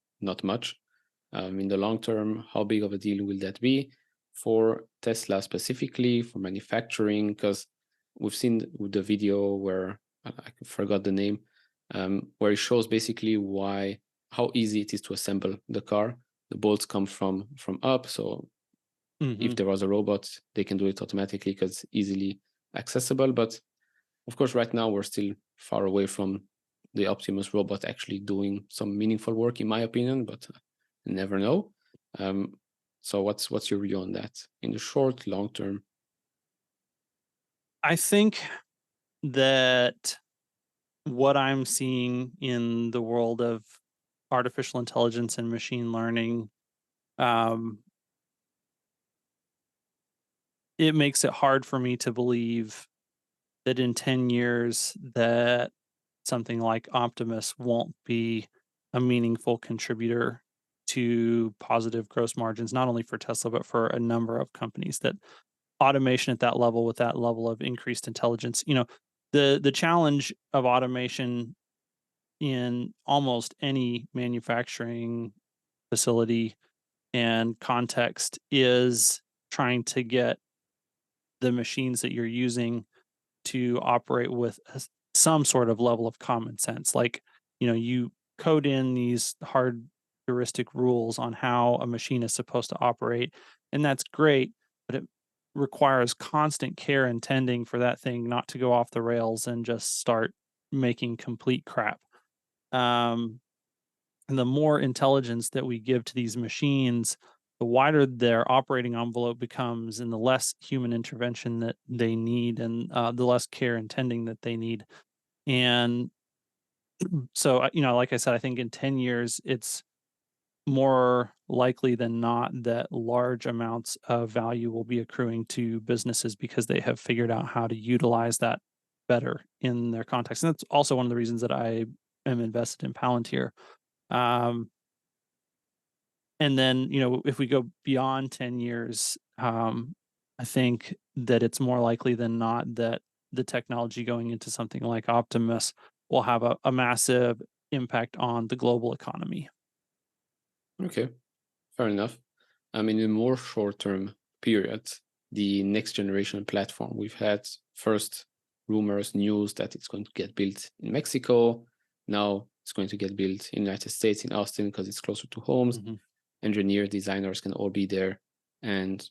Speaker 1: much. In the long term, how big of a deal will that be for Tesla specifically, for manufacturing? Because we've seen the video where I forgot the name, where it shows basically how easy it is to assemble the car. The bolts come from up, so if
Speaker 2: Hmm.
Speaker 1: there was a robot, they can do it automatically because easily accessible. But of course, right now we're still far away from the Optimus robot actually doing some meaningful work, in my opinion. But you never know. Um, so what's your view on that in the short, long term?
Speaker 2: I think that what I'm seeing in the world of artificial intelligence and machine learning, um, it makes it hard for me to believe that in 10 years that something like Optimus won't be a meaningful contributor to positive gross margins, not only for Tesla, but for a number of companies. That automation at that level, with that level of increased intelligence, the challenge of automation in almost any manufacturing facility and context is trying to get the machines that you're using to operate with some sort of level of common sense. Like, you code in these hard heuristic rules on how a machine is supposed to operate, and that's great, but it requires constant care and tending for that thing not to go off the rails and just start making complete crap. Um, and the more intelligence that we give to these machines, the wider their operating envelope becomes and the less human intervention that they need, and the less care and tending that they need. And so, like I said, I think in 10 years, it's more likely than not that large amounts of value will be accruing to businesses because they have figured out how to utilize that better in their context. And that's also one of the reasons that I am invested in Palantir. Um, And then, if we go beyond 10 years, I think that it's more likely than not that the technology going into something like Optimus will have a massive impact on the global economy.
Speaker 1: Okay, fair enough. I mean, in more short term periods, the next generation platform. We've had first rumors, news that it's going to get built in Mexico. Now it's going to get built in the United States, in Austin, because it's closer to homes.
Speaker 2: Mm-hmm.
Speaker 1: Engineers, designers can all be there and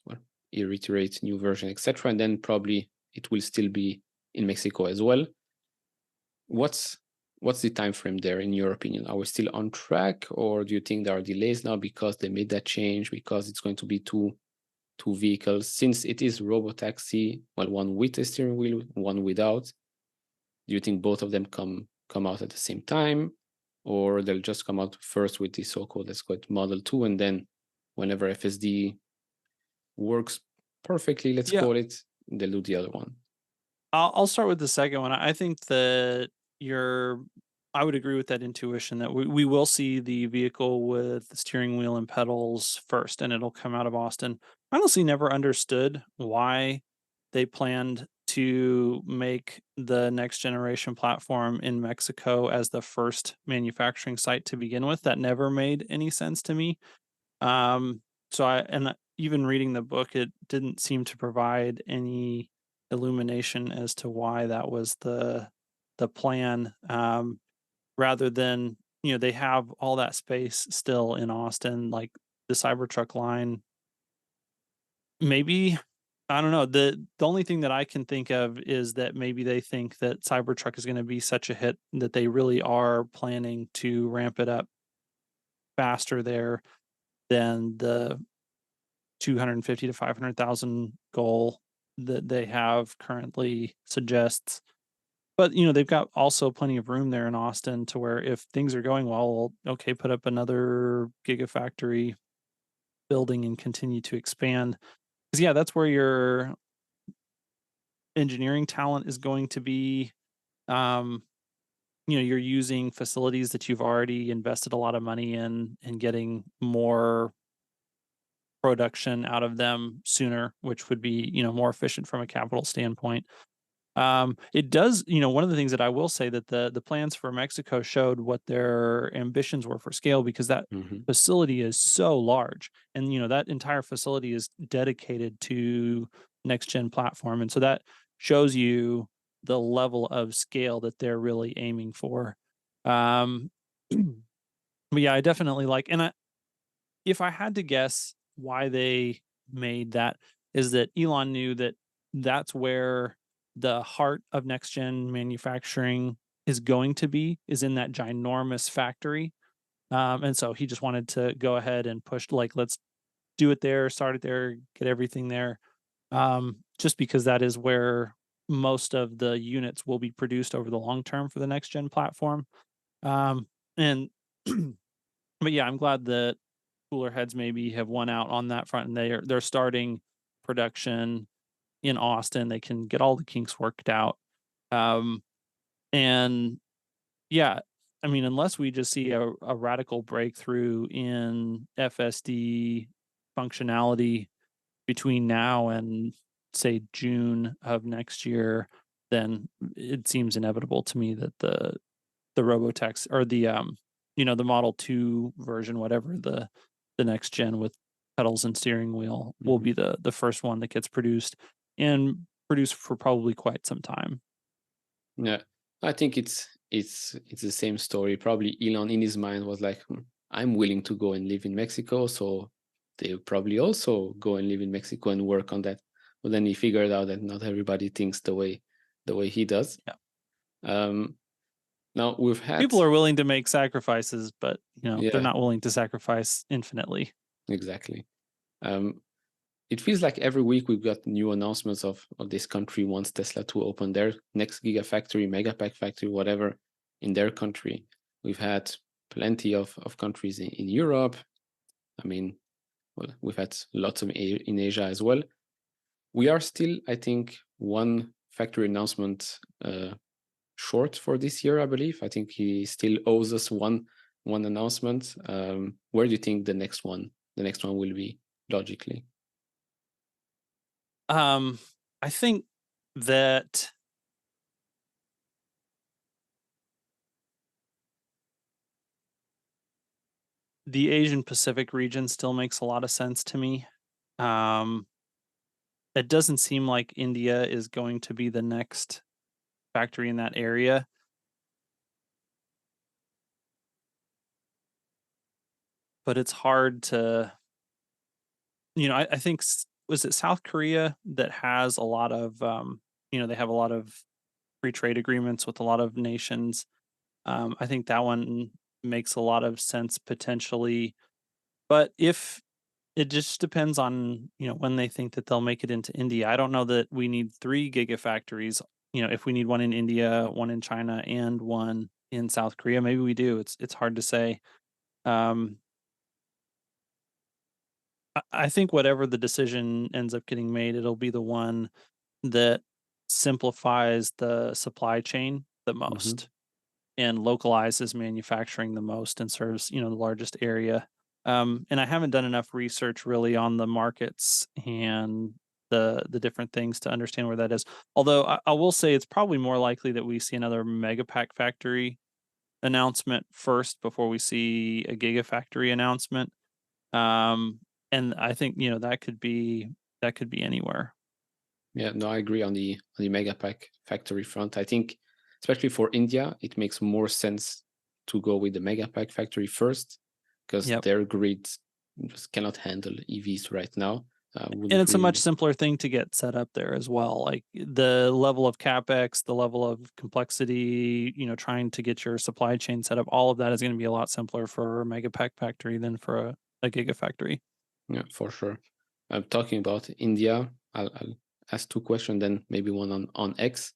Speaker 1: iterate new version, etc. And then probably it will still be in Mexico as well. What's the time frame there in your opinion? Are we still on track, or do you think there are delays now because they made that change, because it's going to be two vehicles, since it is robotaxi, well, one with a steering wheel, one without? Do you think both of them come out at the same time, or they'll just come out first with the so-called, let's call it Model 2, and then whenever FSD works perfectly, let's
Speaker 2: Yeah,
Speaker 1: call it, they'll do the other one?
Speaker 2: I'll start with the second one. I think that you're I would agree with that intuition that we will see the vehicle with the steering wheel and pedals first, and it'll come out of Austin. I honestly never understood why they planned to make the next generation platform in Mexico as the first manufacturing site to begin with. That never made any sense to me. Even reading the book, it didn't seem to provide any illumination as to why that was the plan. Rather than, they have all that space still in Austin, like the Cybertruck line. Maybe I don't know. The only thing that I can think of is that maybe they think that Cybertruck is going to be such a hit that they really are planning to ramp it up faster there than the 250 to 500,000 goal that they have currently suggests. But, they've got also plenty of room there in Austin to where if things are going well, okay, put up another gigafactory building and continue to expand. Because yeah, that's where your engineering talent is going to be. Um, you're using facilities that you've already invested a lot of money in and getting more production out of them sooner, which would be, more efficient from a capital standpoint. It does, one of the things that I will say that the plans for Mexico showed what their ambitions were for scale because that
Speaker 1: Mm-hmm.
Speaker 2: facility is so large, and that entire facility is dedicated to next gen platform, and so that shows you the level of scale that they're really aiming for. Um, but yeah, I definitely like, and if I had to guess why they made that, is that Elon knew that that's where the heart of next gen manufacturing is going to be, is in that ginormous factory. And so he just wanted to go ahead and push, like, let's do it there, start it there, get everything there. Just because that is where most of the units will be produced over the long term for the next gen platform. And but yeah, I'm glad that cooler heads maybe have won out on that front, and they're starting production in Austin. They can get all the kinks worked out. Um, and yeah, I mean, unless we just see a radical breakthrough in FSD functionality between now and say June of next year, then it seems inevitable to me that the Robotex or the Model 2 version, whatever the next gen with pedals and steering wheel will
Speaker 1: Mm-hmm.
Speaker 2: be the first one that gets produced and produced for probably quite some time.
Speaker 1: Yeah, I think it's the same story. Probably Elon in his mind was like, I'm willing to go and live in Mexico, so they'll probably also go and live in Mexico and work on that. But then he figured out that not everybody thinks the way he does.
Speaker 2: Yeah.
Speaker 1: Um, Now we've had,
Speaker 2: People are willing to make sacrifices, but they're
Speaker 1: yeah,
Speaker 2: not willing to sacrifice infinitely.
Speaker 1: exactly. Um, it feels like every week we've got new announcements of this country wants Tesla to open their next gigafactory, megapack factory, whatever, in their country. We've had plenty of countries in Europe. I mean, well, we've had lots of in Asia as well. We are still, I think, one factory announcement short for this year, I believe. I think he still owes us one announcement. Where do you think the next one will be logically?
Speaker 2: Um, I think that the Asian Pacific region still makes a lot of sense to me. Um, it doesn't seem like India is going to be the next factory in that area. But it's hard to, I think was it South Korea that has a lot of, they have a lot of free trade agreements with a lot of nations. I think that one makes a lot of sense potentially. But if it just depends on, when they think that they'll make it into India. I don't know that we need 3 gigafactories. If we need one in India, one in China, and one in South Korea, maybe we do. It's hard to say. Um, I think whatever the decision ends up getting made, it'll be the one that simplifies the supply chain the
Speaker 1: Hmm.
Speaker 2: most and localizes manufacturing the most and serves, the largest area. And I haven't done enough research really on the markets and the different things to understand where that is. Although I will say it's probably more likely that we see another mega pack factory announcement first before we see a gigafactory announcement. Um, and I think that could be anywhere.
Speaker 1: Yeah, no, I agree on the Megapack factory front. I think, especially for India, it makes more sense to go with the Megapack factory first because
Speaker 2: Yep.
Speaker 1: their grid just cannot handle EVs right now.
Speaker 2: And
Speaker 1: Wouldn't
Speaker 2: it's a much
Speaker 1: really,
Speaker 2: simpler thing to get set up there as well. Like the level of CapEx, the level of complexity, trying to get your supply chain set up, all of that is going to be a lot simpler for a mega pack factory than for a gigafactory.
Speaker 1: yeah, for sure. Talking about India, I'll ask two questions, then maybe one on X.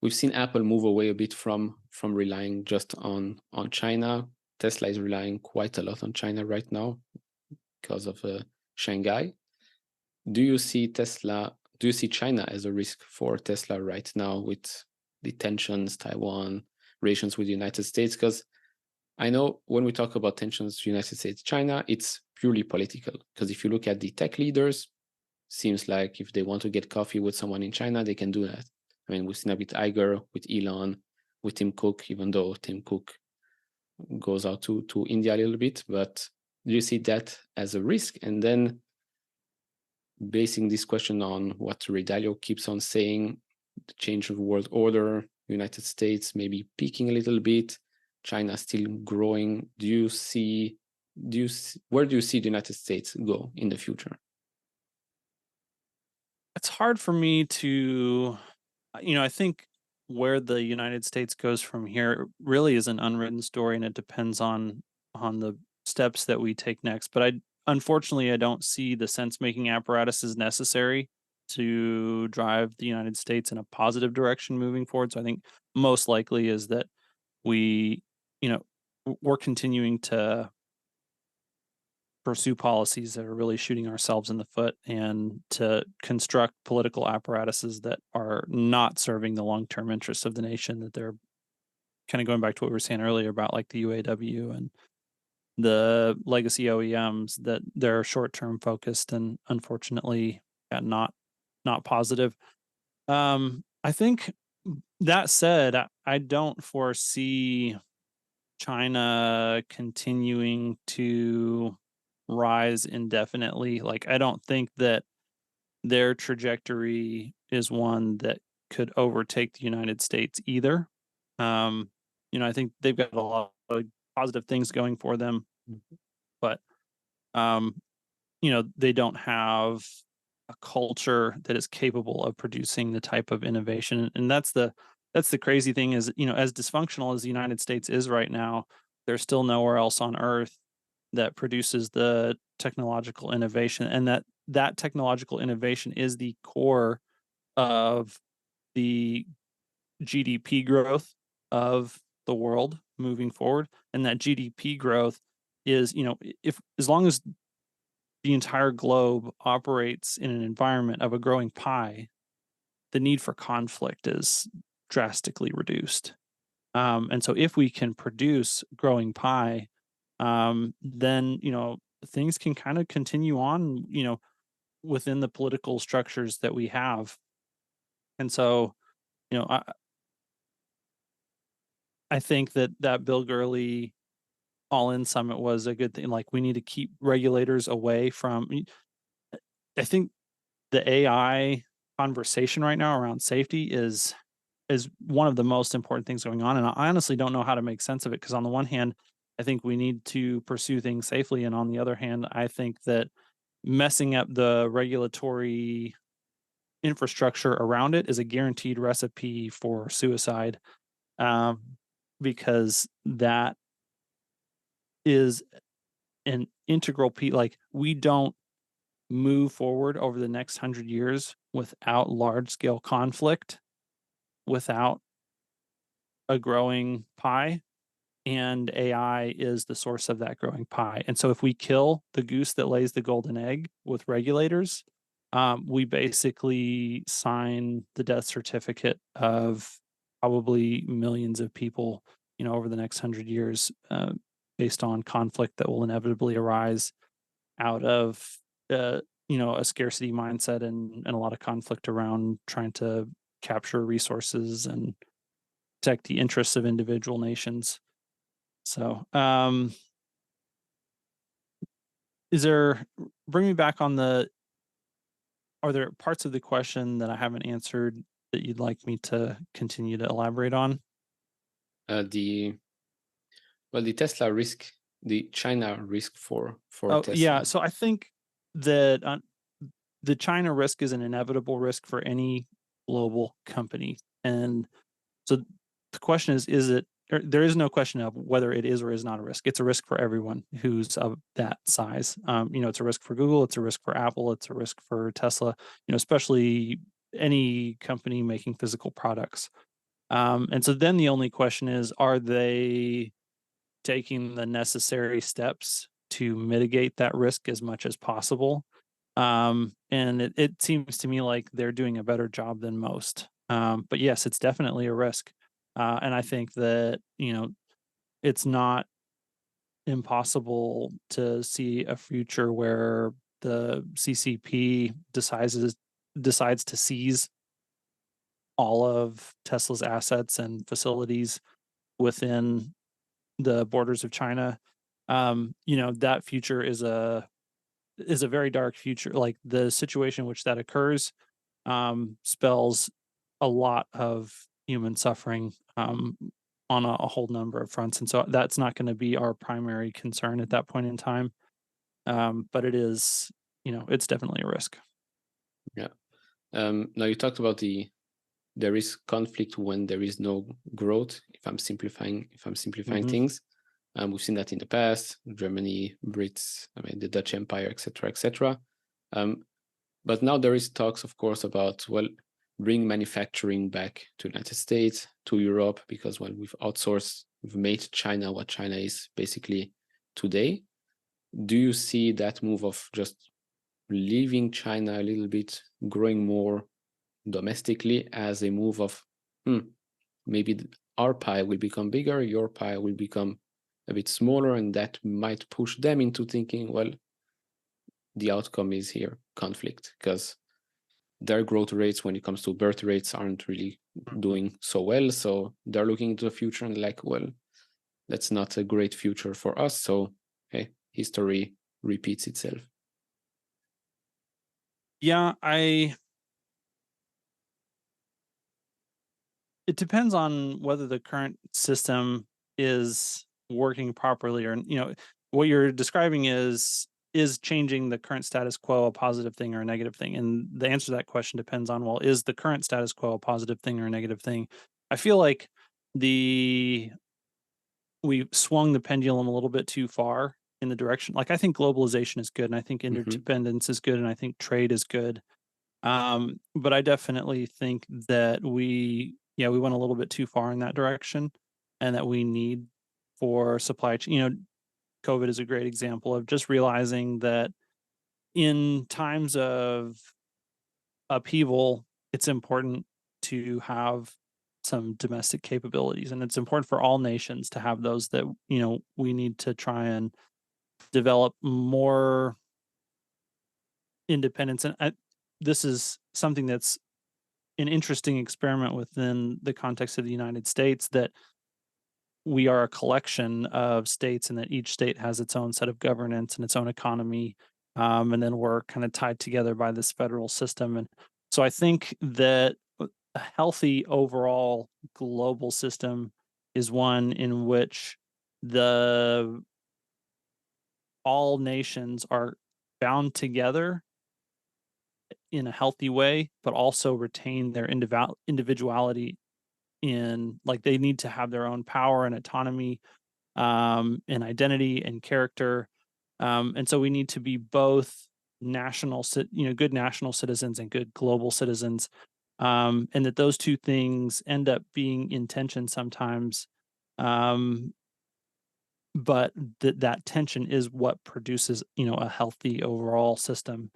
Speaker 1: We've seen Apple move away a bit from relying just on China. Tesla is relying quite a lot on China right now because of Shanghai. Do you see Tesla? Do you see China as a risk for Tesla right now with the tensions, Taiwan, relations with the United States? Because I know when we talk about tensions, United States, China, it's purely political. Because if you look at the tech leaders, seems like if they want to get coffee with someone in China, they can do that. I mean, we've seen a bit Iger with Elon, with Tim Cook, even though Tim Cook goes out to India a little bit. But do you see that as a risk? And then basing this question on what Ray Dalio keeps on saying, the change of world order, United States maybe peaking a little bit, China still growing. Where do you see the United States go in the future?
Speaker 2: It's hard for me to, I think where the United States goes from here really is an unwritten story, and it depends on the steps that we take next. But unfortunately I don't see the sense making apparatus as necessary to drive the United States in a positive direction moving forward. So I think most likely is that we, you know, we're continuing to pursue policies that are really shooting ourselves in the foot and to construct political apparatuses that are not serving the long-term interests of the nation, that they're kind of going back to what we were saying earlier about like the UAW and the legacy OEMs, that they're short-term focused and unfortunately not positive. I think that said, I don't foresee China continuing to rise indefinitely. Like, I don't think that their trajectory is one that could overtake the United States either. Um, I think they've got a lot of positive things going for them, but um, they don't have a culture that is capable of producing the type of innovation. And that's the crazy thing is, as dysfunctional as the United States is right now, there's still nowhere else on earth that produces the technological innovation, and that technological innovation is the core of the GDP growth of the world moving forward. And that GDP growth is, if as long as the entire globe operates in an environment of a growing pie, the need for conflict is drastically reduced. And so if we can produce growing pie, then things can kind of continue on, within the political structures that we have. And so, you know, I, I think that Bill Gurley All In Summit was a good thing. Like, we need to keep regulators away from. I think the AI conversation right now around safety is one of the most important things going on, and I honestly don't know how to make sense of it because on the one hand, I think we need to pursue things safely, and on the other hand, I think that messing up the regulatory infrastructure around it is a guaranteed recipe for suicide, um, because that is an integral piece. Like, we don't move forward over the next 100 years without large scale conflict, without a growing pie, and AI is the source of that growing pie. And so if we kill the goose that lays the golden egg with regulators, we basically sign the death certificate of probably millions of people, over the next 100 years, based on conflict that will inevitably arise out of, a scarcity mindset and a lot of conflict around trying to capture resources and protect the interests of individual nations. So, is there bring me back on the are there parts of the question that I haven't answered that you'd like me to continue to elaborate on?
Speaker 1: The the Tesla risk, the China risk for
Speaker 2: Oh, yeah.
Speaker 1: Tesla.
Speaker 2: So I think that the China risk is an inevitable risk for any global company. And so the question is it, there is no question of whether it is or is not a risk. It's a risk for everyone who's of that size. It's a risk for Google, it's a risk for Apple, it's a risk for Tesla, especially any company making physical products. And so then the only question is, are they taking the necessary steps to mitigate that risk as much as possible? And it seems to me like they're doing a better job than most. But yes, it's definitely a risk. And I think that, it's not impossible to see a future where the CCP decides to seize all of Tesla's assets and facilities within the borders of China. That future is a very dark future. Like, the situation in which that occurs spells a lot of human suffering, on a whole number of fronts, and so that's not going to be our primary concern at that point in time. But it is, it's definitely a risk.
Speaker 1: Yeah. Now you talked about there is conflict when there is no growth. If I'm simplifying
Speaker 2: Hmm.
Speaker 1: things, we've seen that in the past: Germany, Brits, I mean the Dutch Empire, etc., etc. But now there is talks, of course, about bring manufacturing back to the United States, to Europe, because we've outsourced, we've made China what China is basically today. Do you see that move of just leaving China a little bit, growing more domestically, as a move of maybe our pie will become bigger, your pie will become a bit smaller, and that might push them into thinking, the outcome is here conflict, because their growth rates when it comes to birth rates aren't really doing so well. So they're looking into the future and like, that's not a great future for us. So, hey, history repeats itself.
Speaker 2: Yeah, it depends on whether the current system is working properly, or what you're describing is changing the current status quo a positive thing or a negative thing, and the answer to that question depends on, well, is the current status quo a positive thing or a negative thing? I feel like the we swung the pendulum a little bit too far in the direction. Like, I think globalization is good, and I think
Speaker 1: Mm-hmm.
Speaker 2: interdependence is good, and I think trade is good. But I definitely think that we went a little bit too far in that direction, and that we need for supply chain. COVID is a great example of just realizing that in times of upheaval, it's important to have some domestic capabilities, and it's important for all nations to have those. That we need to try and develop more independence, and this is something that's an interesting experiment within the context of the United States, that we are a collection of states and that each state has its own set of governance and its own economy. and then we're kind of tied together by this federal system. And so I think that a healthy overall global system is one in which the all nations are bound together in a healthy way, but also retain their individuality in like they need to have their own power and autonomy, and identity and character. And so we need to be both good national citizens and good global citizens, and that those two things end up being in tension sometimes. Um, but that tension is what produces, a healthy overall system.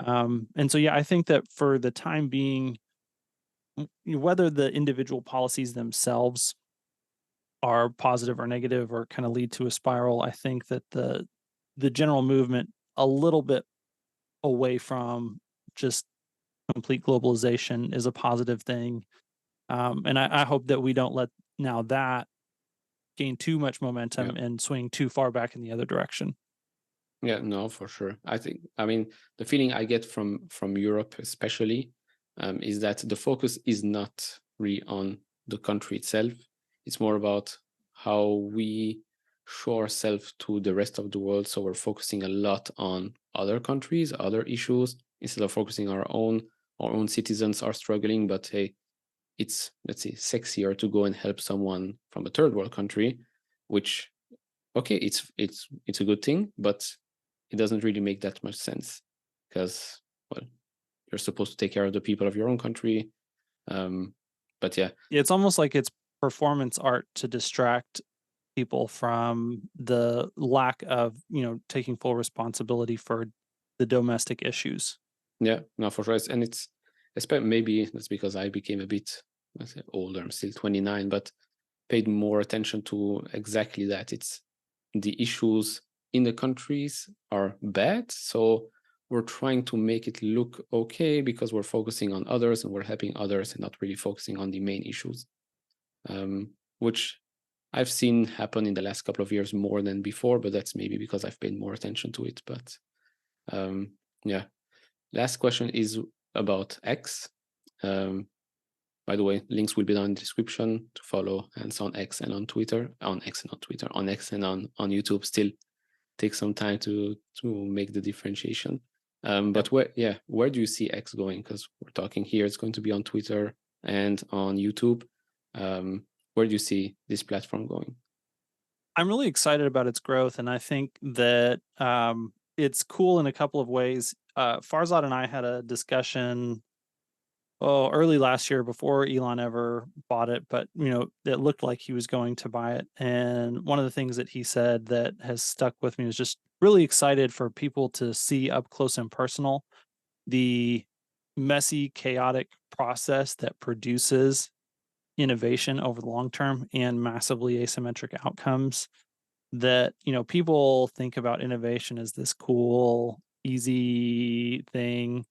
Speaker 2: And so, yeah, I think that for the time being, whether the individual policies themselves are positive or negative or kind of lead to a spiral, I think that the general movement a little bit away from just complete globalization is a positive thing. And I hope that we don't let now that gain too much
Speaker 1: Yeah.
Speaker 2: momentum and swing too far back in the other direction.
Speaker 1: Yeah, no, for sure. I mean, the feeling I get from Europe, especially, is that the focus is not really on the country itself. It's more about how we show ourselves to the rest of the world. So we're focusing a lot on other countries, other issues, instead of focusing our own. Our own citizens are struggling, but hey, it's, let's say, sexier to go and help someone from a third world country, which, okay, it's a good thing, but it doesn't really make that much sense because, well, you're supposed to take care of the people of your own country. Um, but yeah,
Speaker 2: It's almost like it's performance art to distract people from the lack of, taking full responsibility for the domestic issues.
Speaker 1: yeah, no, for sure. And it's, especially, maybe that's because I became a bit, let's say, older. I'm still 29, but paid more attention to exactly that. It's the issues in the countries are bad, so we're trying to make it look okay because we're focusing on others and we're helping others and not really focusing on the main issues, which I've seen happen in the last couple of years more than before, but that's maybe because I've paid more attention to it. But um, yeah, last question is about X. Um, by the way, links will be down in the description to follow Hans on X and on Twitter, on X and on Twitter, on X and on YouTube. Still take some time to make the differentiation.
Speaker 2: Yep.
Speaker 1: But where do you see X going? Because we're talking here, it's going to be on Twitter and on YouTube. Where do you see this platform going?
Speaker 2: I'm really excited about its growth, and I think that it's cool in a couple of ways. Farzad and I had a discussion early last year before Elon ever bought it, but it looked like he was going to buy it. And one of the things that he said that has stuck with me was just really excited for people to see up close and personal the messy, chaotic process that produces innovation over the long term and massively asymmetric outcomes. That people think about innovation as this cool, easy thing,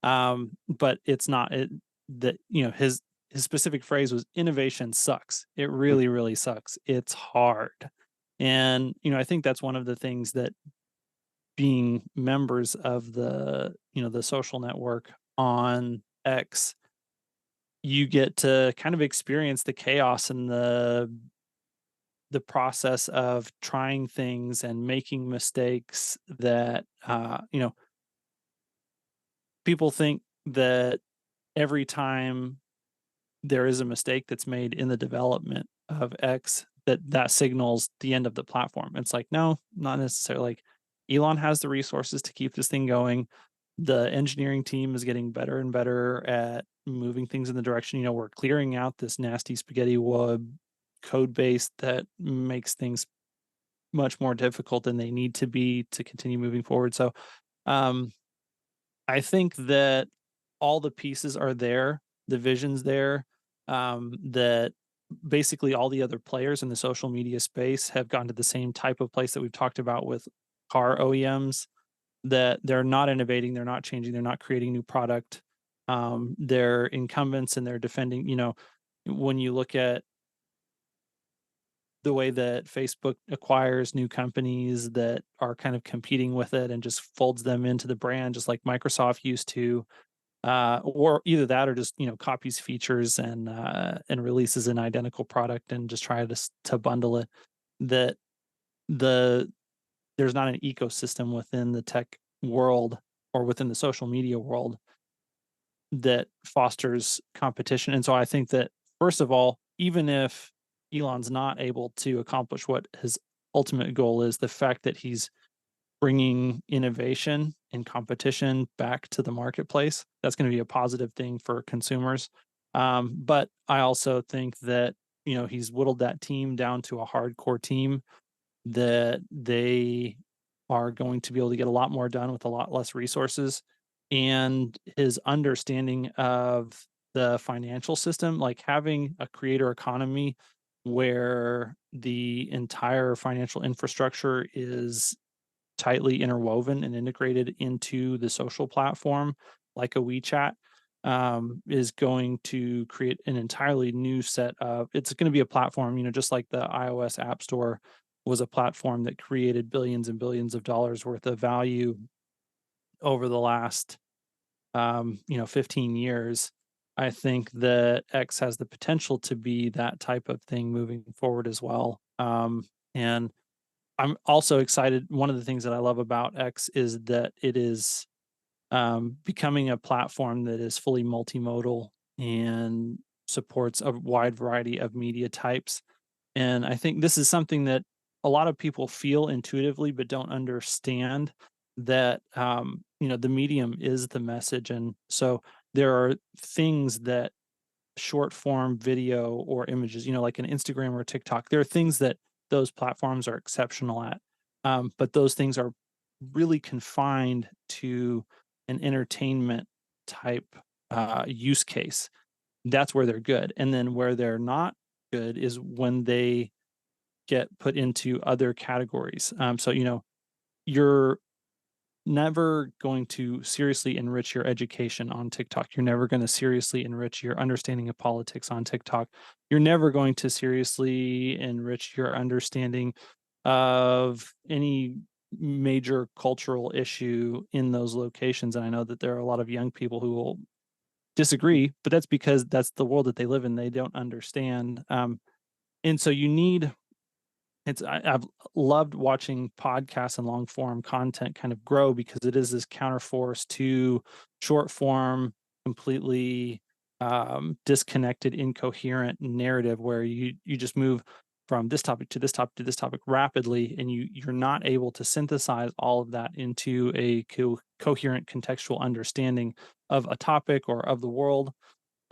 Speaker 2: but it's not. His specific phrase was innovation sucks. It really, really sucks. It's hard. And I think that's one of the things that being members of the social network on X, you get to kind of experience the chaos and the process of trying things and making mistakes that people think that every time there is a mistake that's made in the development of X, that signals the end of the platform. It's like, no, not necessarily. Like, Elon has the resources to keep this thing going. The engineering team is getting better and better at moving things in the direction. We're clearing out this nasty spaghetti web code base that makes things much more difficult than they need to be to continue moving forward. So, um, I think that all the pieces are there, the vision's there, that basically all the other players in the social media space have gotten to the same type of place that we've talked about with car OEMs, that they're not innovating, they're not changing, they're not creating new product. They're incumbents and they're defending, when you look at the way that Facebook acquires new companies that are kind of competing with it and just folds them into the brand, just like Microsoft used to, or either that or just copies features and releases an identical product and just try to bundle it. That the there's not an ecosystem within the tech world or within the social media world that fosters competition. And so I think that, first of all, even if Elon's not able to accomplish what his ultimate goal is, the fact that he's bringing innovation and competition back to the marketplace, that's going to be a positive thing for consumers. But I also think that he's whittled that team down to a hardcore team that they are going to be able to get a lot more done with a lot less resources. And his understanding of the financial system, like having a creator economy where the entire financial infrastructure is tightly interwoven and integrated into the social platform, like a WeChat, is going to create an entirely new set of. It's going to be a platform, just like the iOS App Store was a platform that created billions and billions of dollars worth of value over the last 15 years. I think that X has the potential to be that type of thing moving forward as well. And I'm also excited. One of the things that I love about X is that it is becoming a platform that is fully multimodal and supports a wide variety of media types. And I think this is something that a lot of people feel intuitively, but don't understand that, the medium is the message. And so there are things that short form video or images, like an Instagram or TikTok, there are things that those platforms are exceptional at. But those things are really confined to an entertainment type use case. That's where they're good. And then where they're not good is when they get put into other categories. So, you're never going to seriously enrich your education on TikTok. You're never going to seriously enrich your understanding of politics on TikTok. You're never going to seriously enrich your understanding of any major cultural issue in those locations. And I know that there are a lot of young people who will disagree, but that's because that's the world that they live in. They don't understand. And so you need I've loved watching podcasts and long form content kind of grow because it is this counterforce to short form, completely disconnected, incoherent narrative where you just move from this topic to this topic to this topic rapidly, and you're not able to synthesize all of that into a coherent contextual understanding of a topic or of the world.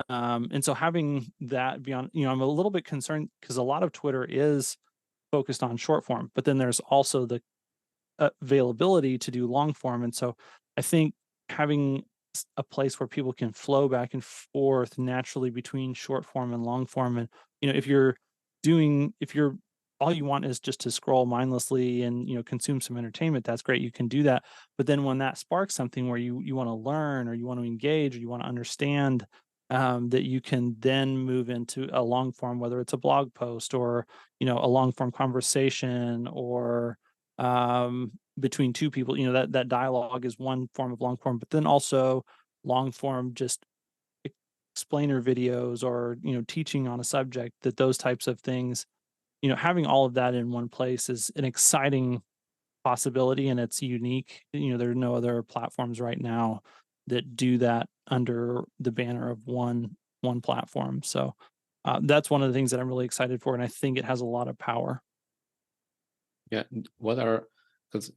Speaker 2: And so having that beyond, I'm a little bit concerned because a lot of Twitter is focused on short form, but then there's also the availability to do long form. And so I think having a place where people can flow back and forth naturally between short form and long form. And, if you're all you want is just to scroll mindlessly and, consume some entertainment, that's great. You can do that. But then when that sparks something where you want to learn or you want to engage or you want to understand, that you can then move into a long form, whether it's a blog post or, a long form conversation or between two people, that dialogue is one form of long form, but then also long form, just explainer videos or, teaching on a subject, that those types of things, having all of that in one place is an exciting possibility and it's unique. There are no other platforms right now that do that under the banner of one platform. So that's one of the things that I'm really excited for, and I think it has a lot of power.
Speaker 1: Yeah, what are, because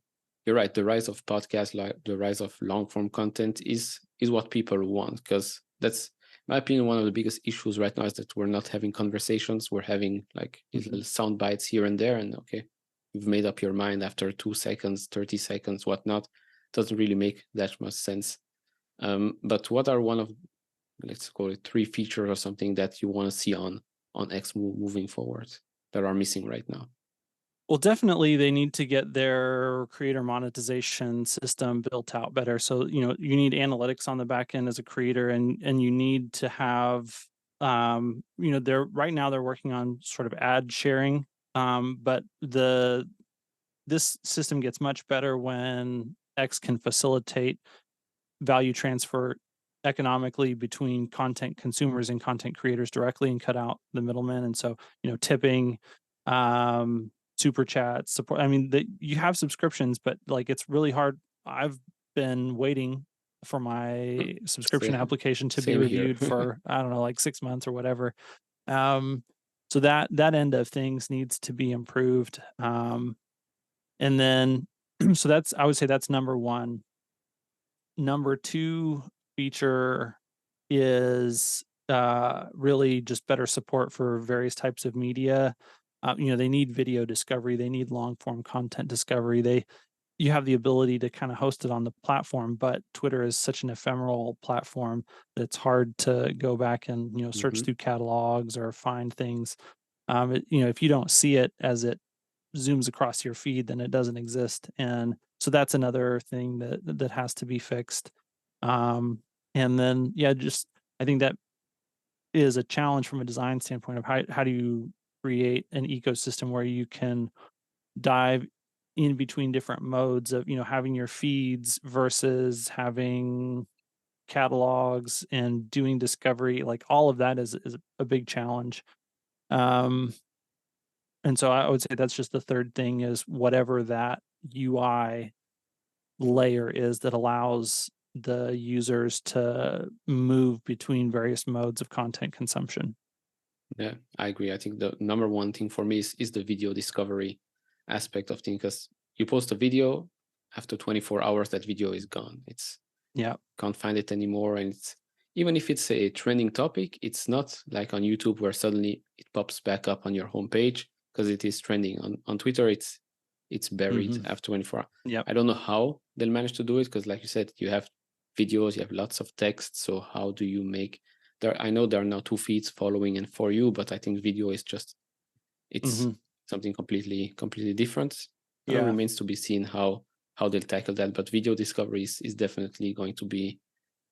Speaker 1: you're right, the rise of podcasts, like the rise of long form content is what people want, because that's, in my opinion, one of the biggest issues right now is that we're not having conversations. We're having like these little sound bites here and there, and okay, you've made up your mind after 2 seconds, 30 seconds, whatnot. Doesn't really make that much sense. But what are one of, let's call it, 3 features or something that you want to see on X moving forward that are missing right now?
Speaker 2: Well, definitely they need to get their creator monetization system built out better. So, you need analytics on the back end as a creator, and you need to have they're right now they're working on sort of ad sharing But this system gets much better when X can facilitate value transfer economically between content consumers and content creators directly and cut out the middlemen. And so, tipping, super chat support. I mean, you have subscriptions, but like it's really hard. I've been waiting for my subscription
Speaker 1: Same,
Speaker 2: application to be
Speaker 1: same here.
Speaker 2: reviewed for, I don't know, like 6 months or whatever. Um, so that end of things needs to be improved. And then, so I would say that's number one. Number two feature is really just better support for various types of media. They need video discovery, they need long form content discovery. You have the ability to kind of host it on the platform, but Twitter is such an ephemeral platform that it's hard to go back and search
Speaker 1: Hmm.
Speaker 2: through catalogs or find things. If you don't see it as it zooms across your feed, then it doesn't exist. And so that's another thing that has to be fixed. And then yeah, just I think that is a challenge from a design standpoint of how do you create an ecosystem where you can dive in between different modes of having your feeds versus having catalogs and doing discovery. Like all of that is a big challenge. Um, and so I would say that's just the third thing is whatever that UI layer is that allows the users to move between various modes of content consumption.
Speaker 1: Yeah, I agree. I think the number one thing for me is the video discovery aspect of things, because you post a video, after 24 hours, that video is gone. It's
Speaker 2: Yeah.
Speaker 1: can't find it anymore. And it's, even if it's a trending topic, it's not like on YouTube where suddenly it pops back up on your homepage because it is trending. On Twitter, it's buried
Speaker 2: Hmm.
Speaker 1: after 24 hours.
Speaker 2: Yep.
Speaker 1: I don't know how they'll manage to do it because, like you said, you have videos, you have lots of text. So how do you make there? I know there are now two feeds, following and for you, but I think video is just, it's
Speaker 2: Hmm.
Speaker 1: something completely different.
Speaker 2: Yeah.
Speaker 1: Remains to be seen how they'll tackle that. But video discovery is definitely going to be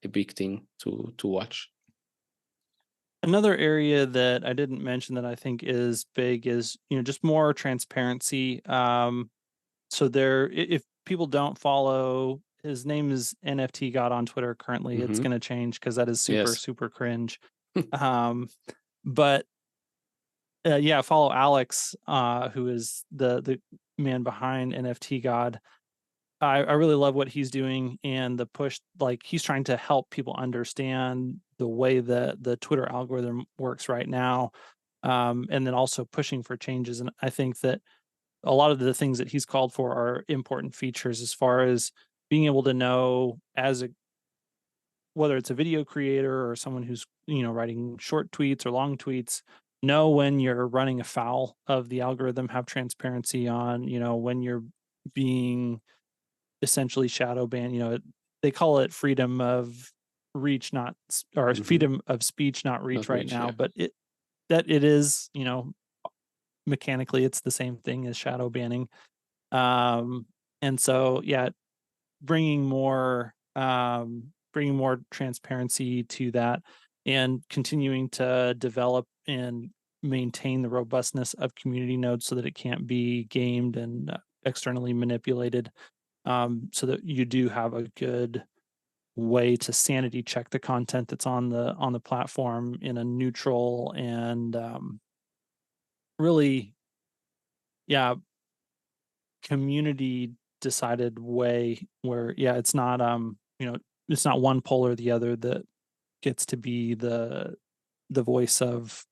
Speaker 1: a big thing to watch.
Speaker 2: Another area that I didn't mention that I think is big is, just more transparency. So if people don't follow, his name is NFT God on Twitter currently. It's
Speaker 1: Hmm.
Speaker 2: going to change because that is super,
Speaker 1: Yes.
Speaker 2: super cringe. Um, but yeah, follow Alex, who is the man behind NFT God. I really love what he's doing and the push. Like he's trying to help people understand the way that the Twitter algorithm works right now, and then also pushing for changes. And I think that a lot of the things that he's called for are important features as far as being able to know as a whether it's a video creator or someone who's writing short tweets or long tweets, know when you're running afoul of the algorithm, have transparency on when you're being essentially shadow banned. They call it freedom of reach, not or
Speaker 1: Hmm.
Speaker 2: freedom of speech, not reach
Speaker 1: Not
Speaker 2: right
Speaker 1: reach,
Speaker 2: now,
Speaker 1: yeah.
Speaker 2: but it is mechanically it's the same thing as shadow banning. And so yeah, bringing more transparency to that and continuing to develop and maintain the robustness of community nodes so that it can't be gamed and externally manipulated, so that you do have a good way to sanity check the content that's on the platform in a neutral and really yeah community decided way where yeah it's not one pole or the other that gets to be the voice of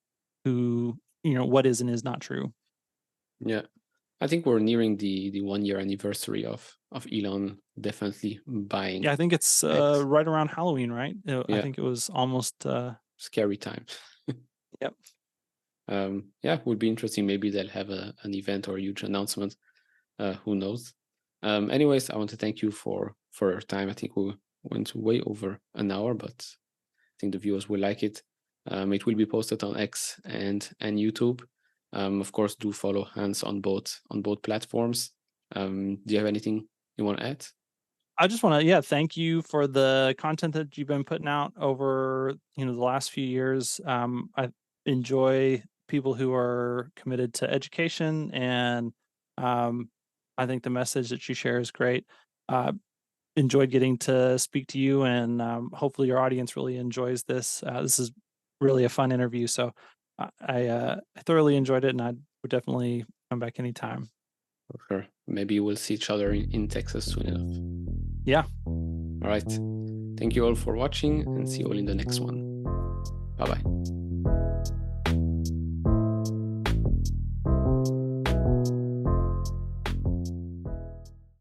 Speaker 2: who what is and is not true.
Speaker 1: Yeah, I think we're nearing the 1 year anniversary of Elon definitely buying
Speaker 2: Yeah, I think it's
Speaker 1: X.
Speaker 2: right around Halloween, right? I
Speaker 1: Yeah,
Speaker 2: think it was almost
Speaker 1: scary time.
Speaker 2: yep.
Speaker 1: Yeah, would be interesting. Maybe they'll have an event or a huge announcement. Who knows? Anyways, I want to thank you for your time. I think we went way over an hour, but I think the viewers will like it. It will be posted on X and YouTube. Of course, do follow Hans on both platforms. Do you have anything you want to add?
Speaker 2: I just want to thank you for the content that you've been putting out over the last few years. I enjoy people who are committed to education, and um, I think the message that you share is great. Uh, Enjoyed getting to speak to you, and hopefully your audience really enjoys this. This is really a fun interview, so I thoroughly enjoyed it, and I would definitely come back anytime.
Speaker 1: For sure. Maybe we'll see each other in Texas soon enough.
Speaker 2: Yeah.
Speaker 1: All right. Thank you all for watching and see you all in the next one. Bye bye.